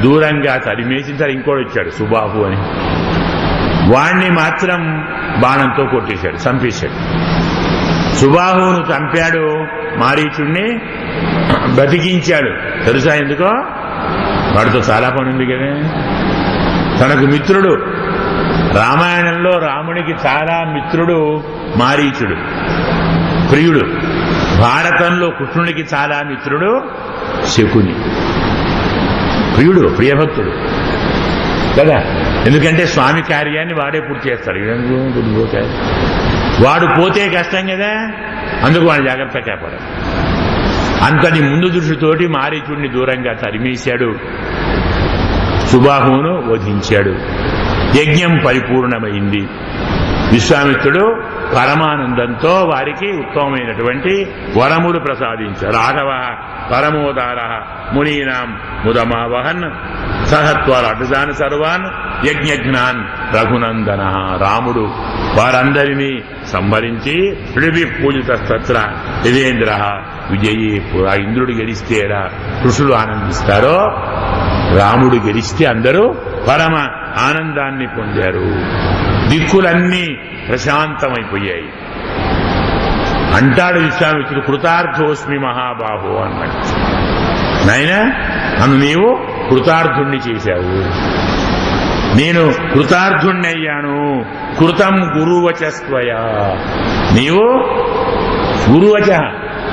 A: దూరంగా తరిమేసిన ఇంకోటి వచ్చాడు సుబాహు అని. వాణ్ణి మాత్రం బాణంతో కొట్టేశాడు, చంపేశాడు. సుబాహువును చంపాడు, మారీచుణ్ణి బతికించాడు. తెలుసా ఎందుకో? వాడితో చాలా పని ఉంది కదా. తనకు మిత్రుడు, రామాయణంలో రామునికి చాలా మిత్రుడు మారీచుడు, ప్రియుడు. భారతంలో కృష్ణుడికి చాలా మిత్రుడు శకుని, ప్రియుడు, ప్రియభక్తుడు కదా. ఎందుకంటే స్వామి కార్యాన్ని వాడే పూర్తి చేస్తాడు. వాడు పోతే కష్టం కదా, అందుకు వాడు జాగ్రత్త కాపాడాడు. అంతని ముందు దృష్టితోటి మారీచుడిని దూరంగా తరిమేశాడు, సుబాహువును వధించాడు. యజ్ఞం పరిపూర్ణమైంది. విశ్వామిత్రుడు పరమానందంతో వారికి ఉత్తమమైనటువంటి వరములు ప్రసాదించారు. రాఘవ పరమోదార మునీనాం ముదమావహన్ సహత్వరటుదాన్ సర్వాన్ యజ్ఞజ్ఞాన్ రఘునందన. రాముడు వారందరినీ సంహరించి పృథివీ పూజితస్తత్ర యజేంద్ర విజయీ. ఆ ఇంద్రుడు గెలిస్తే ఎలా ఋషులు ఆనందిస్తారో, రాముడు గెలిస్తే అందరూ పరమ ఆనందాన్ని పొందారు. దిక్కులన్నీ ప్రశాంతమైపోయాయి. అంటాడు విశ్వామిత్రుడు, కృతార్థోస్మి మహాబాహో అన్నాడు. నాయనా, నన్ను నీవు కృతార్థుణ్ణి చేశావు. నేను కృతార్థుణ్ణయ్యాను. కృతం గురువచస్త్వయా. నీవు గురువచ,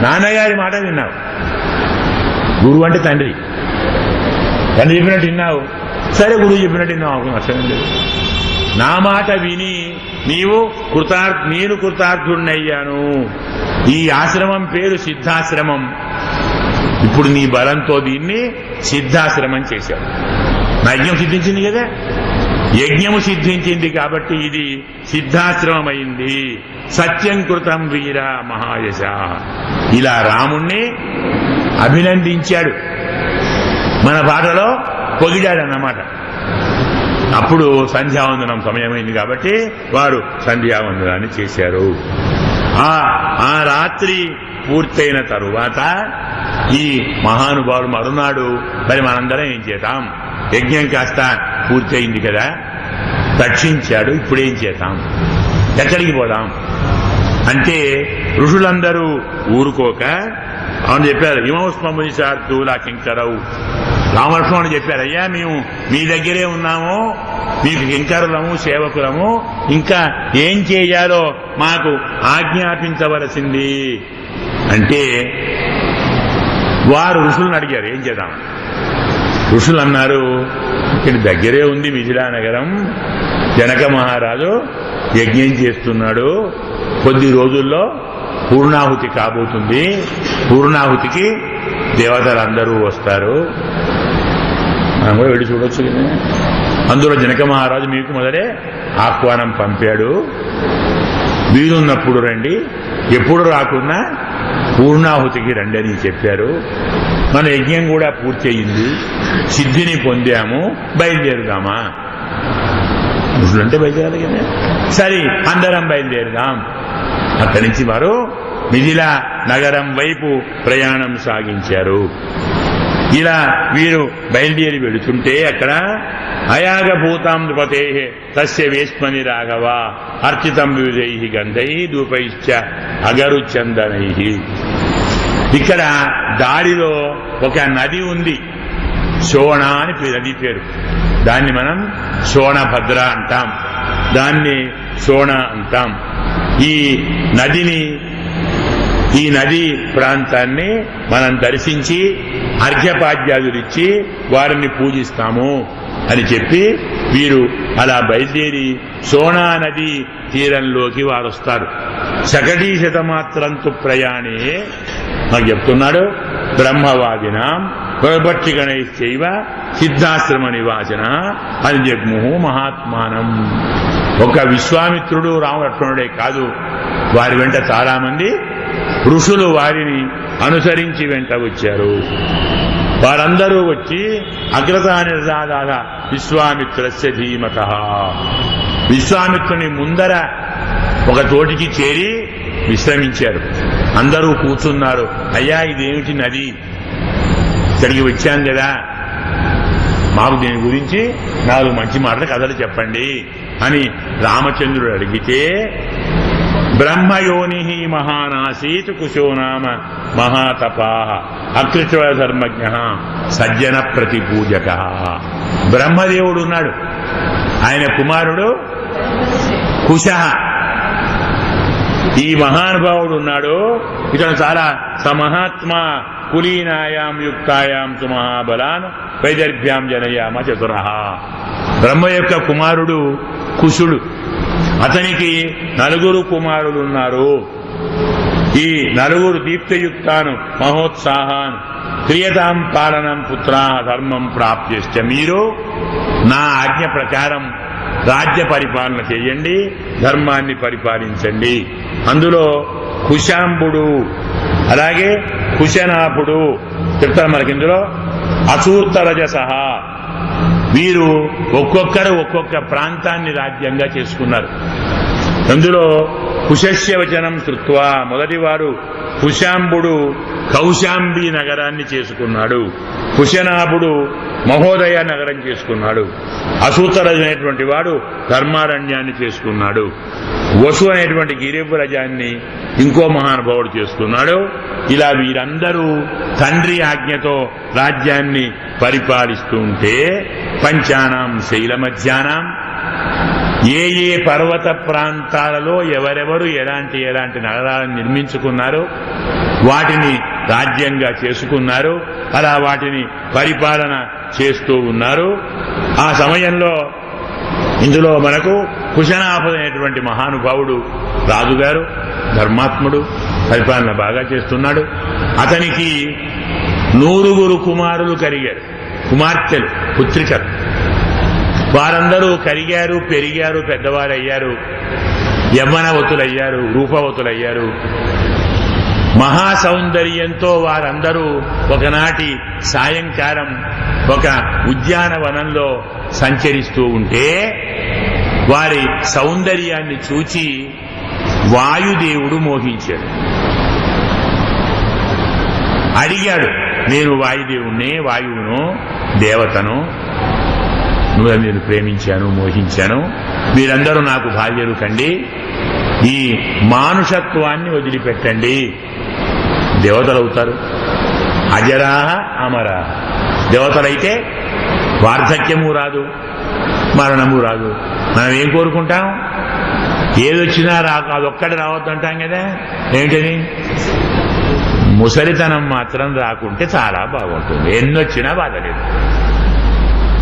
A: నాన్నగారి మాట విన్నావు. గురువు అంటే తండ్రి. తండ్రి చెప్పినట్టు విన్నావు, సరే గురువు చెప్పినట్టు విన్నావు, అసలు లేదు. నా మాట విని నీవు నేను కృతార్థుణ్ణయ్యాను. ఈ ఆశ్రమం పేరు సిద్ధాశ్రమం. ఇప్పుడు నీ బలంతో దీన్ని సిద్ధాశ్రమం చేశావు. నా యజ్ఞం సిద్ధించింది కదా, యజ్ఞము సిద్ధించింది కాబట్టి ఇది సిద్ధాశ్రమం అయింది. సత్యం కృతం వీర మహాయశ. ఇలా రాముణ్ణి అభినందించాడు. మన పాటలో పొగిడాడన్నమాట. అప్పుడు సంధ్యావందనం సమయమైంది కాబట్టి వారు సంధ్యావందనాన్ని చేశారు. ఆ రాత్రి పూర్తయిన తరువాత ఈ మహానుభావుడు మరునాడు మరి మనందరం ఏం చేద్దాం, యజ్ఞం కాస్త పూర్తయింది కదా, దక్షించాడు, ఇప్పుడేం చేద్దాం, ఎక్కడికి పోదాం అంటే ఋషులందరూ ఊరుకోక అవును చెప్పారు. ఇమౌస్మమునిశార్దూల కింకరవు. రామలక్ష్మణుడు చెప్పారు, అయ్యా మేము మీ దగ్గరే ఉన్నాము, మీకు కింకరులము, సేవకులము, ఇంకా ఏం చేయాలో మాకు ఆజ్ఞాపించవలసింది అంటే వారు ఋషులను అడిగారు ఏం చేద్దాం. ఋషులు అన్నారు, ఇక్కడ దగ్గరే ఉంది మిథిలా నగరం, జనక మహారాజు యజ్ఞం చేస్తున్నాడు, కొద్ది రోజుల్లో పూర్ణాహుతి కాబోతుంది, పూర్ణాహుతికి దేవతలందరూ వస్తారు, మనం కూడా వెళ్ళి చూడొచ్చు కదా. అందులో జనక మహారాజు మీకు మొదలే ఆహ్వానం పంపాడు, వీలున్నప్పుడు రండి, ఎప్పుడు రాకున్నా పూర్ణాహుతికి రండి అని చెప్పారు. మన యజ్ఞం కూడా పూర్తి అయింది, సిద్ధిని పొందాము, బయలుదేరుదామా. ముసలంటే బయలుదేరాలి కదా, సరే అందరం బయలుదేరుదాం. అక్కడి నుంచి వారు మిథిలా నగరం వైపు ప్రయాణం సాగించారు. ఇలా వీరు బయలుదేరి వెళుతుంటే అక్కడ అయాగభూతాం నృపతే తస్య వేష్మని రాఘవ అర్చితం వివిధై గంధై ధూపైశ్చ అగరుచందనై. ఇక్కడ దారిలో ఒక నది ఉంది, శోణ అని నది పేరు. దాన్ని మనం శోణభద్ర అంటాం, దాన్ని శోణ అంటాం. ఈ నది ప్రాంతాన్ని మనం దర్శించి అర్ఘ్యపాద్యాదులిచ్చి వారిని పూజిస్తాము అని చెప్పి వీరు అలా బయలుదేరి సోనా నది తీరంలోకి వారు వస్తారు. శకటీ శతమాత్రంతు ప్రయాణే నాకు చెప్తున్నాడు. బ్రహ్మవాదినాం భక్తిగణైశ్చైవ సిద్ధాశ్రమ నివాసన అని జగ్ముహు మహాత్మానం. ఒక విశ్వామిత్రుడు రామలక్ష్మణుడే కాదు, వారి వెంట చాలా మంది ఋషులు వారిని అనుసరించి వెంట వచ్చారు. వారందరూ వచ్చి అగ్రతా నిర్దాదాల విశ్వామిత్రస్య ధీమతః, విశ్వామిత్రుని ముందర ఒక తోటికి చేరి విశ్రమించారు. అందరూ కూర్చున్నారు. అయ్యా, ఇదేమిటి నది, ఇక్కడికి వచ్చాం కదా, మాకు దీని గురించి 4 మంచి మాటలు కథలు చెప్పండి అని రామచంద్రుడు అడిగితే, బ్రహ్మయోని మహానాసీత్ కుశో నామ మహాతపాః అకృత్వ ధర్మజ్ఞ సజ్జన ప్రతిపూజక. బ్రహ్మదేవుడు ఉన్నాడు, ఆయన కుమారుడు కుశ. ఈ మహానుభావుడు ఉన్నాడు, ఇతను చాలా సమహాత్మా కులీనాయాం యుక్తాయాం సుమహాబలాన్ వైదర్భ్యాం జనయామ చతురః. బ్రహ్మ యొక్క కుమారుడు కుశుడు. అతనికి 4 కుమారులున్నారు. ఈ 4 దీప్తయుక్తాను మహోత్సాహాన్ క్రియతాం పాలనం పుత్రా ధర్మం ప్రాప్యశ్చ. మీరు నా ఆజ్ఞ ప్రకారం రాజ్య పరిపాలన చేయండి, ధర్మాన్ని పరిపాలించండి. అందులో కుశాంబుడు, అలాగే కుశనాభుడు చెప్తారు మనకి. ఇందులో అసూర్తరజసహ, వీరు ఒక్కొక్కరు ఒక్కొక్క ప్రాంతాన్ని రాజ్యంగా చేసుకున్నారు. అందులో కుశస్య వచనం శ్రుత్వా, మొదటివాడు కుశాంబుడు కౌశాంబి నగరాన్ని చేసుకున్నాడు. కుశనాభుడు మహోదయ నగరం చేసుకున్నాడు. అసూతరజు అనేటువంటి వాడు ధర్మారణ్యాన్ని చేసుకున్నాడు. వసు అనేటువంటి గిరివ్రజాన్ని ఇంకో మహానుభావుడు చేసుకున్నాడు. ఇలా వీరందరూ తండ్రి ఆజ్ఞతో రాజ్యాన్ని పరిపాలిస్తూ ఉంటే, పంచానాం శైల మధ్యానాం, ఏ ఏ పర్వత ప్రాంతాలలో ఎవరెవరు ఎలాంటి నగరాలను నిర్మించుకున్నారు, వాటిని రాజ్యంగా చేసుకున్నారు. అలా వాటిని పరిపాలన చేస్తూ ఉన్నారు. ఆ సమయంలో ఇందులో మనకు కుశనాభుడైనటువంటి మహానుభావుడు రాజుగారు, ధర్మాత్ముడు, పరిపాలన బాగా చేస్తున్నాడు. అతనికి 100 కుమారులు కలిగారు, కుమార్తెలు, పుత్రికలు. వారందరూ కరిగారు, పెరిగారు, పెద్దవారయ్యారు, యవ్వనవతులయ్యారు, రూపవతులయ్యారు. మహాసౌందర్యంతో వారందరూ ఒకనాటి సాయంకాలం ఒక ఉద్యానవనంలో సంచరిస్తూ ఉంటే, వారి సౌందర్యాన్ని చూచి వాయుదేవుడు మోహించాడు. అడిగాడు, నేను వాయుదేవుణ్ణి, వాయువును, దేవతను, నేను ప్రేమించాను, మోహించాను, మీరందరూ నాకు భార్యలు కండి, ఈ మానుషత్వాన్ని వదిలిపెట్టండి, దేవతలవుతారు. అజరాహ అమరాహ. దేవతలైతే వార్ధక్యము రాదు, మరణము రాదు. మనం ఏం కోరుకుంటాం? ఏదొచ్చినా రాక అదొక్కటి రావద్దంటాం కదా. ఏంటని? ముసలితనం మాత్రం రాకుంటే చాలా బాగుంటుంది, ఎన్నొచ్చినా బాధలేదు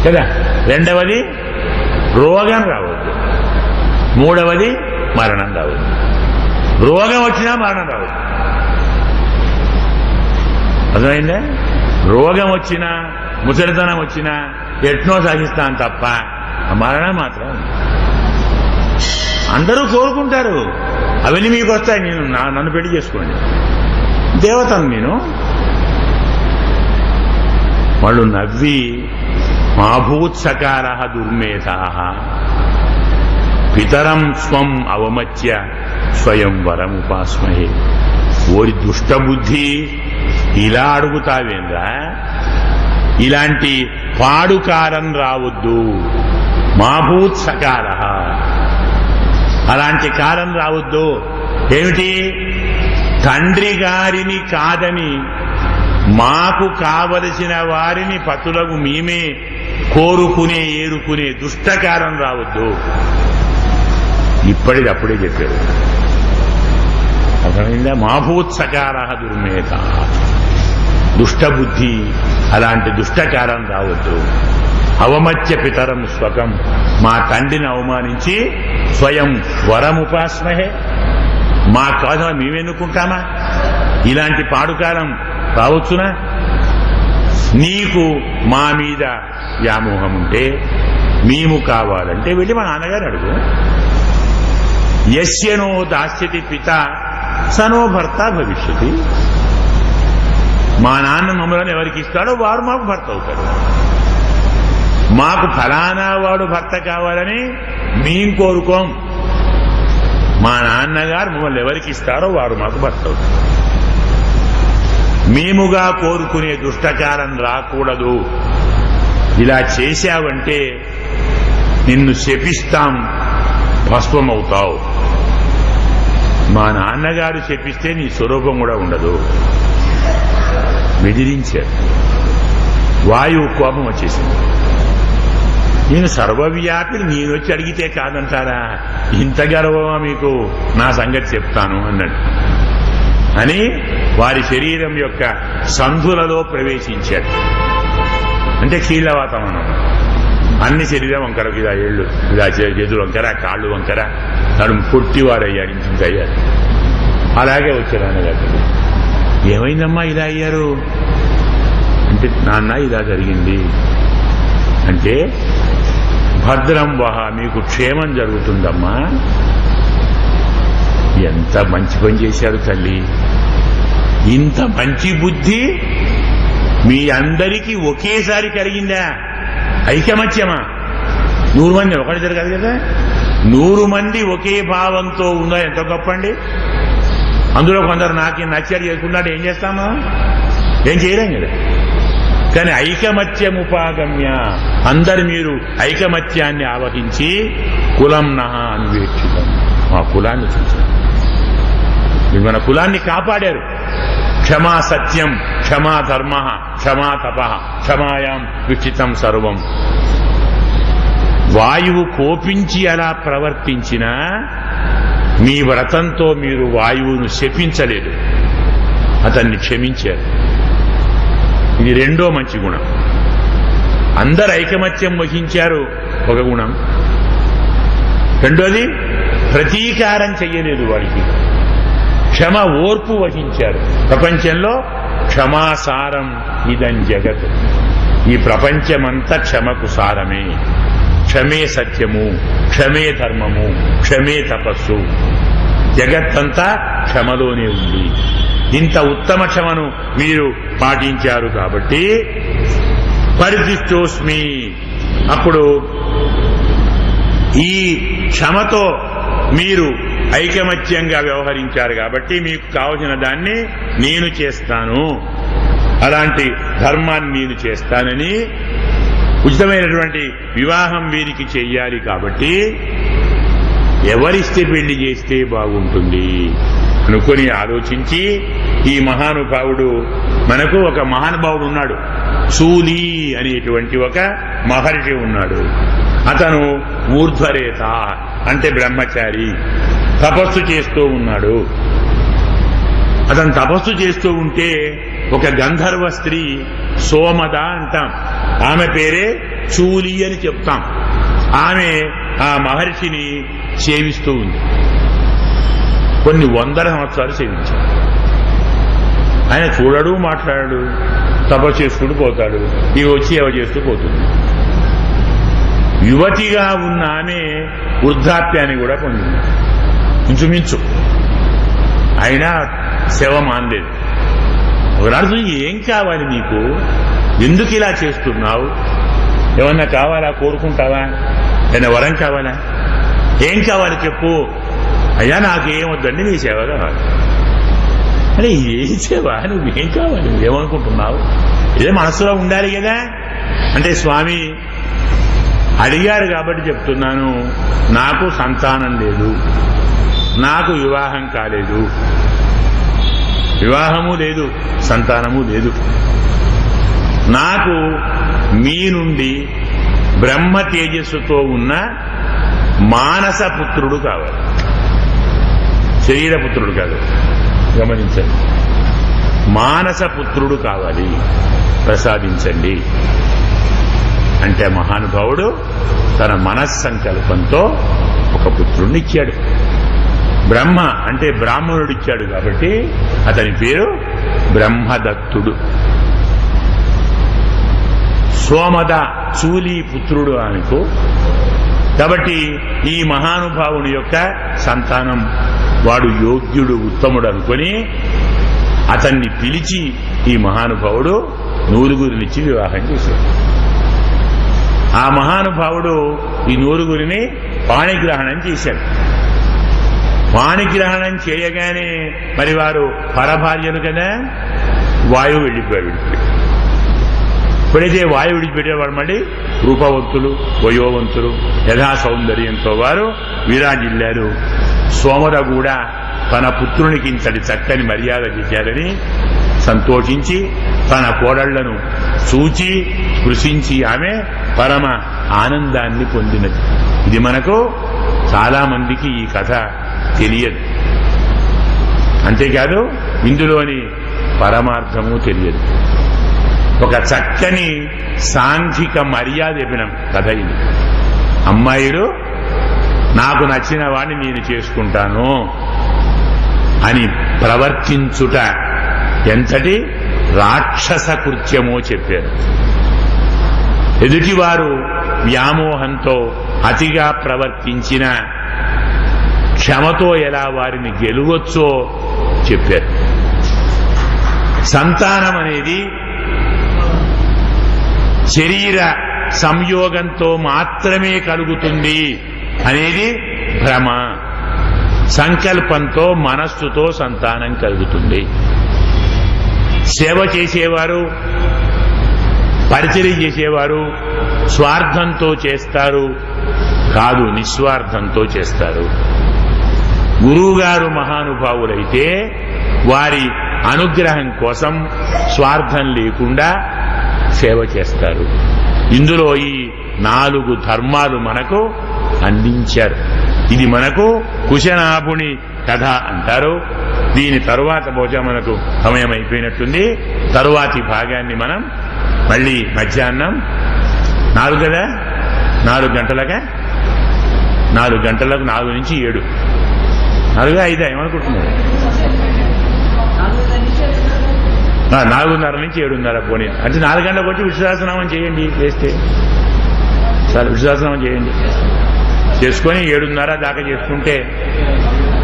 A: కదా. రెండవది రోగం రావద్దు, మూడవది మరణం రావద్దు. రోగం వచ్చినా మరణం రావద్దు, అర్థమైందా? రోగం వచ్చినా ముసలితనం వచ్చినా ఎట్నో సహిస్తాను తప్ప మరణం మాత్రం అందరూ కోరుకుంటారు. అవన్నీ మీకు వస్తాయి. నన్ను పెళ్లి చేసుకోండి, దేవతను నేను. వాళ్ళు నవ్వి మాభూత్సకార దుర్మేధా పితరం స్వం అవమత్య స్వయం వరముపాస్మహే. ఓరి దుష్టబుద్ధి, ఇలా అడుగుతావేంద్రా? ఇలాంటి పాడుకారం రావద్దు. మాభూత్సకార, అలాంటి కారం రావద్దు. ఏమిటి? తండ్రి గారిని కాదని మాకు కావలసిన వారిని పతులకు మేమే కోరుకునే ఏరుకునే దుష్టకారం రావద్దు. ఇప్పటిదప్పుడే చెప్పారు, అర్థమైందా? మాభూత్సకార దుర్మేధ, దుష్టబుద్ధి, అలాంటి దుష్టకారం రావద్దు. అవమత్య పితరం స్వకం, మా తండ్రిని అవమానించి స్వయం వరముపాస్మహే, మా కోసం మేమెన్నుకుంటామా? ఇలాంటి పాడుకాలం రావచ్చునా? నీకు మా మీద వ్యామోహం ఉంటే, మేము కావాలంటే వెళ్ళి మా నాన్నగారు అడుగు. యస్యనో దాస్యతి పిత సనో భర్త భవిష్యతి. మా నాన్న మమ్మల్ని ఎవరికి ఇస్తాడో వారు మాకు భర్త అవుతాడు. మాకు ఫలానా వాడు భర్త కావాలని మేం కోరుకోం. మా నాన్నగారు మమ్మల్ని ఎవరికి ఇస్తారో వారు మాకు భర్త అవుతారు. మేముగా కోరుకునే దుష్టకాలం రాకూడదు. ఇలా చేశావంటే నిన్ను శపిస్తాం, భస్మమవుతావు. మా నాన్నగారు శపిస్తే నీ స్వరూపం కూడా ఉండదు. బెదిరించారు. వాయువు కోపం వచ్చేసింది. నేను సర్వవ్యాపిని, నేనొచ్చి అడిగితే కాదంటారా? ఇంత గర్వమా మీకు? నా సంగతి చెప్తాను అన్నాడు. అని వారి శరీరం యొక్క సంధులలో ప్రవేశించాడు. అంటే కీళ్ళవాతం అన్నమాట. అన్ని శరీరం వంకర, ఇలా ఏళ్ళు, ఇలా చేతులు వంకర, కాళ్ళు వంకర, నడుము పొట్టివారయ్యాడు, ఇంత అయ్యారు. అలాగే వచ్చారు అన్నగారు. ఏమైందమ్మా ఇలా అయ్యారు అంటే, నాన్న ఇలా జరిగింది అంటే, భద్రం వహ, మీకు క్షేమం జరుగుతుందమ్మా. ఎంత మంచి పని చేశారు తల్లి. ఇంత మంచి బుద్ధి మీ అందరికీ ఒకేసారి కలిగిందా? ఐకమత్యమా? 100 మంది ఒకటి జరగదు కదా. 100 మంది ఒకే భావంతో ఉందా ఎంత గొప్పండి. అందులో కొందరు నాకు నచ్చారు చేసుకున్నాడు, ఏం చేస్తామా? ఏం చేయలేం కదా. కానీ ఐకమత్యముపాగమ్య, అందరు మీరు ఐకమత్యాన్ని ఆవహించి కులం నహ అన్వేక్షితం, మా కులాన్ని చూశారు. మన కులాన్ని కాపాడారు. క్షమా సత్యం, క్షమా ధర్మ, క్షమా తప, క్షమాయాం విక్షితం సర్వం. వాయువు కోపించి అలా ప్రవర్తించినా మీ వ్రతంతో మీరు వాయువును శపించలేదు, అతన్ని క్షమించారు. ఇది రెండో మంచి గుణం. అందరు ఐకమత్యం వహించారు, ఒక గుణం. రెండోది ప్రతీకారం చెయ్యలేదు వారికి. క్షమ, ఓర్పు వహించారు. ప్రపంచంలో క్షమాసారం ఇదం జగత్. ఈ ప్రపంచమంతా క్షమకు సారమే. క్షమే సత్యము, క్షమే ధర్మము, క్షమే తపస్సు. జగత్తంతా క్షమలోనే ఉంది. ఇంత ఉత్తమ క్షమను మీరు పాటించారు కాబట్టి పరిదిష్టోస్మి. అప్పుడు ఈ క్షమతో మీరు ఐకమత్యంగా వ్యవహరించారు కాబట్టి మీకు కావలసిన దాన్ని నేను చేస్తాను, అలాంటి ధర్మాన్ని నేను చేస్తానని, ఉచితమైనటువంటి వివాహం వీరికి చెయ్యాలి కాబట్టి ఎవరిస్తే పెళ్లి చేస్తే బాగుంటుంది అనుకుని ఆలోచించి, ఈ మహానుభావుడు, మనకు ఒక మహానుభావుడు ఉన్నాడు, శూలి అనేటువంటి ఒక మహర్షి ఉన్నాడు. అతను ఊర్ధ్వరేత అంటే బ్రహ్మచారి, తపస్సు చేస్తూ ఉన్నాడు. అతను తపస్సు చేస్తూ ఉంటే ఒక గంధర్వ స్త్రీ, సోమద అంటాం, ఆమె పేరే శూలి అని చెప్తాం. ఆమె ఆ మహర్షిని సేవిస్తూ ఉంది. కొన్ని 100 సంవత్సరాలు సేవించాడు. ఆయన చూడడు, మాట్లాడాడు, తపస్సు చేసుకుంటూ పోతాడు. ఇవి వచ్చి ఏవ చేస్తూ పోతుంది. యువతిగా ఉన్న ఆమె వృద్ధాప్యాన్ని కూడా పొందింది, ఇంచుమించు. అయినా సేవ మానలేదు. ఒకనాడు, ఏం కావాలి నీకు, ఎందుకు ఇలా చేస్తున్నావు, ఏమన్నా కావాలా, కోరుకుంటావా, ఏమైనా వరం కావాలా, ఏం కావాలి చెప్పు. అయ్యా నాకేం వద్దండి, నీ సేవ కావాలి. అరే ఏం సేవ, నువ్వేం కావాలి, నువ్వేమనుకుంటున్నావు, ఇదే మనసులో ఉండాలి కదా. అంటే స్వామి అడిగారు కాబట్టి చెప్తున్నాను, నాకు సంతానం లేదు, నాకు వివాహం కాలేదు, వివాహము లేదు, సంతానము లేదు. నాకు మీ నుండి బ్రహ్మ తేజస్సుతో ఉన్న మానస పుత్రుడు కావాలి, శరీరపుత్రుడు కాదు. గమనించండి, మానస పుత్రుడు కావాలి, ప్రసాదించండి అంటే మహానుభావుడు తన మనస్సంకల్పంతో ఒక పుత్రుడిని ఇచ్చాడు. బ్రహ్మ అంటే బ్రాహ్మణుడిచ్చాడు కాబట్టి అతని పేరు బ్రహ్మదత్తుడు. సోమద చూలి పుత్రుడు ఆమెకు. కాబట్టి ఈ మహానుభావుని యొక్క సంతానం, వాడు యోగ్యుడు ఉత్తముడు అనుకొని అతన్ని పిలిచి ఈ మహానుభావుడు నూరుగురినిచ్చి వివాహం చేశాడు. ఆ మహానుభావుడు ఈ నూరుగురిని పాణిగ్రహణం చేశాడు. పాణిగ్రహణం చేయగానే మరి వారు పరభార్యలు కదా, వాయువు వెళ్ళిపోయాడు. ఎప్పుడైతే వాయువు విడిచిపెట్టేవాడు మళ్ళీ రూపవంతులు, వయోవంతులు, యథా సౌందర్యంతో వారు విరాజిల్లారు. సోమద కూడా తన పుత్రునికి ఇంతటి చక్కని మర్యాద చేశారని సంతోషించి తన కోడళ్లను చూచి స్పృశించి ఆమె పరమ ఆనందాన్ని పొందినది. ఇది మనకు చాలా మందికి ఈ కథ తెలియదు. అంతేకాదు ఇందులోని పరమార్థము తెలియదు. ఒక చక్కని సాంఘిక మర్యాద చెప్పిన కథ ఇది. అమ్మాయిలు నాకు నచ్చిన వాడిని నేను చేసుకుంటాను అని ప్రవర్తించుట ఎంతటి రాక్షస కృత్యమో చెప్పారు. ఎదుటివారు వ్యామోహంతో అతిగా ప్రవర్తించిన క్షమతో ఎలా వారిని గెలవచ్చో చెప్పారు. సంతానం అనేది శరీర సంయోగంతో మాత్రమే కలుగుతుంది అనేది భ్రమ. సంకల్పంతో, మనస్సుతో సంతానం కలుగుతుంది. సేవ చేసేవారు, పరిచర్య చేసేవారు స్వార్థంతో చేస్తారు కాదు, నిస్వార్థంతో చేస్తారు. గురువుగారు మహానుభావులైతే వారి అనుగ్రహం కోసం స్వార్థం లేకుండా సేవ చేస్తారు. ఇందులో ఈ 4 ధర్మాలు మనకు అందించారు. ఇది మనకు కుశనాభుని కథ అంటారు. దీని తరువాత బహుశా మనకు సమయం అయిపోయినట్టుంది. తరువాతి భాగాన్ని మనం మళ్ళీ మధ్యాహ్నం 4 కదా, 4 గంటలగా, 4 గంటలకు 4 నుంచి 7, 4 5 ఏమనుకుంటున్నారు? 4:30 నుంచి 7:30 పోనీ, అంటే 4 గంటలకు వచ్చి విశ్వాసనామం చేయండి. చేస్తే సార్ విశ్వాసనామం చేయండి, చేసుకొని 7:30 దాకా చేసుకుంటే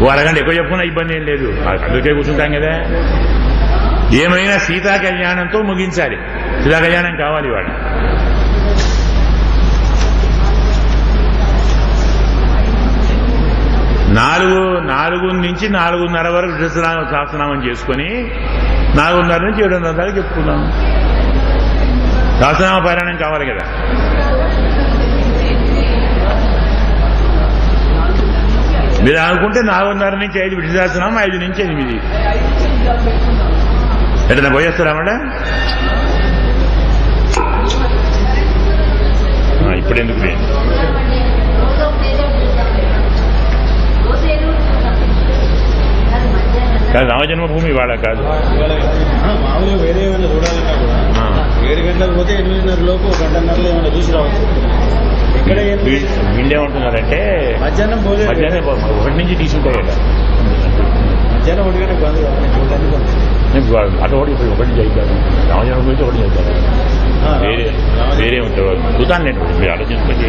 A: ఓ అరగంట ఎక్కువ చెప్పుకున్నా ఇబ్బంది ఏం లేదు. అందుకే కూర్చుంటాం కదా. ఏమైనా సీతా కళ్యాణంతో ముగించాలి. సీతా కళ్యాణం కావాలి వాడు. నాలుగు నుంచి 4:30 వరకు సహస్రనామం చేసుకొని 4:30 నుంచి 7:30 దాకా చెప్పుకున్నాం. సహస్రనామ పారాయణం కావాలి కదా. మీరు అనుకుంటే 4:30 నుంచి 5 విష్ణు సహస్రనామం, 5 నుంచి 8 ఎట్లా పోయేస్తారామడా? ఇప్పుడు ఎందుకు కాదు, రామజన్మభూమి వాళ్ళ కాదు.
B: మామూలుగా వేరే ఏమైనా చూడాలన్నా కూడా 7 గంటలకు పోతే 8:30 లోపు 1 గంటన్నరలో ఏమైనా చూసి రావచ్చు. ఇక్కడ
A: వీళ్ళేమంటున్నారంటే
B: మధ్యాహ్నం
A: 1 నుంచి తీసుకుంటాయి కదా.
B: మధ్యాహ్నం 1 గంటకు బంద్ చూడడానికి
A: అటు ఒకటి ఇప్పుడు 1 నుంచి అవుతారు. రామజన్మభూమి 1 నుంచి అవుతారు. వేరే ఉంటారు. చూద్దాం నేను, మీరు ఆలోచించుకొని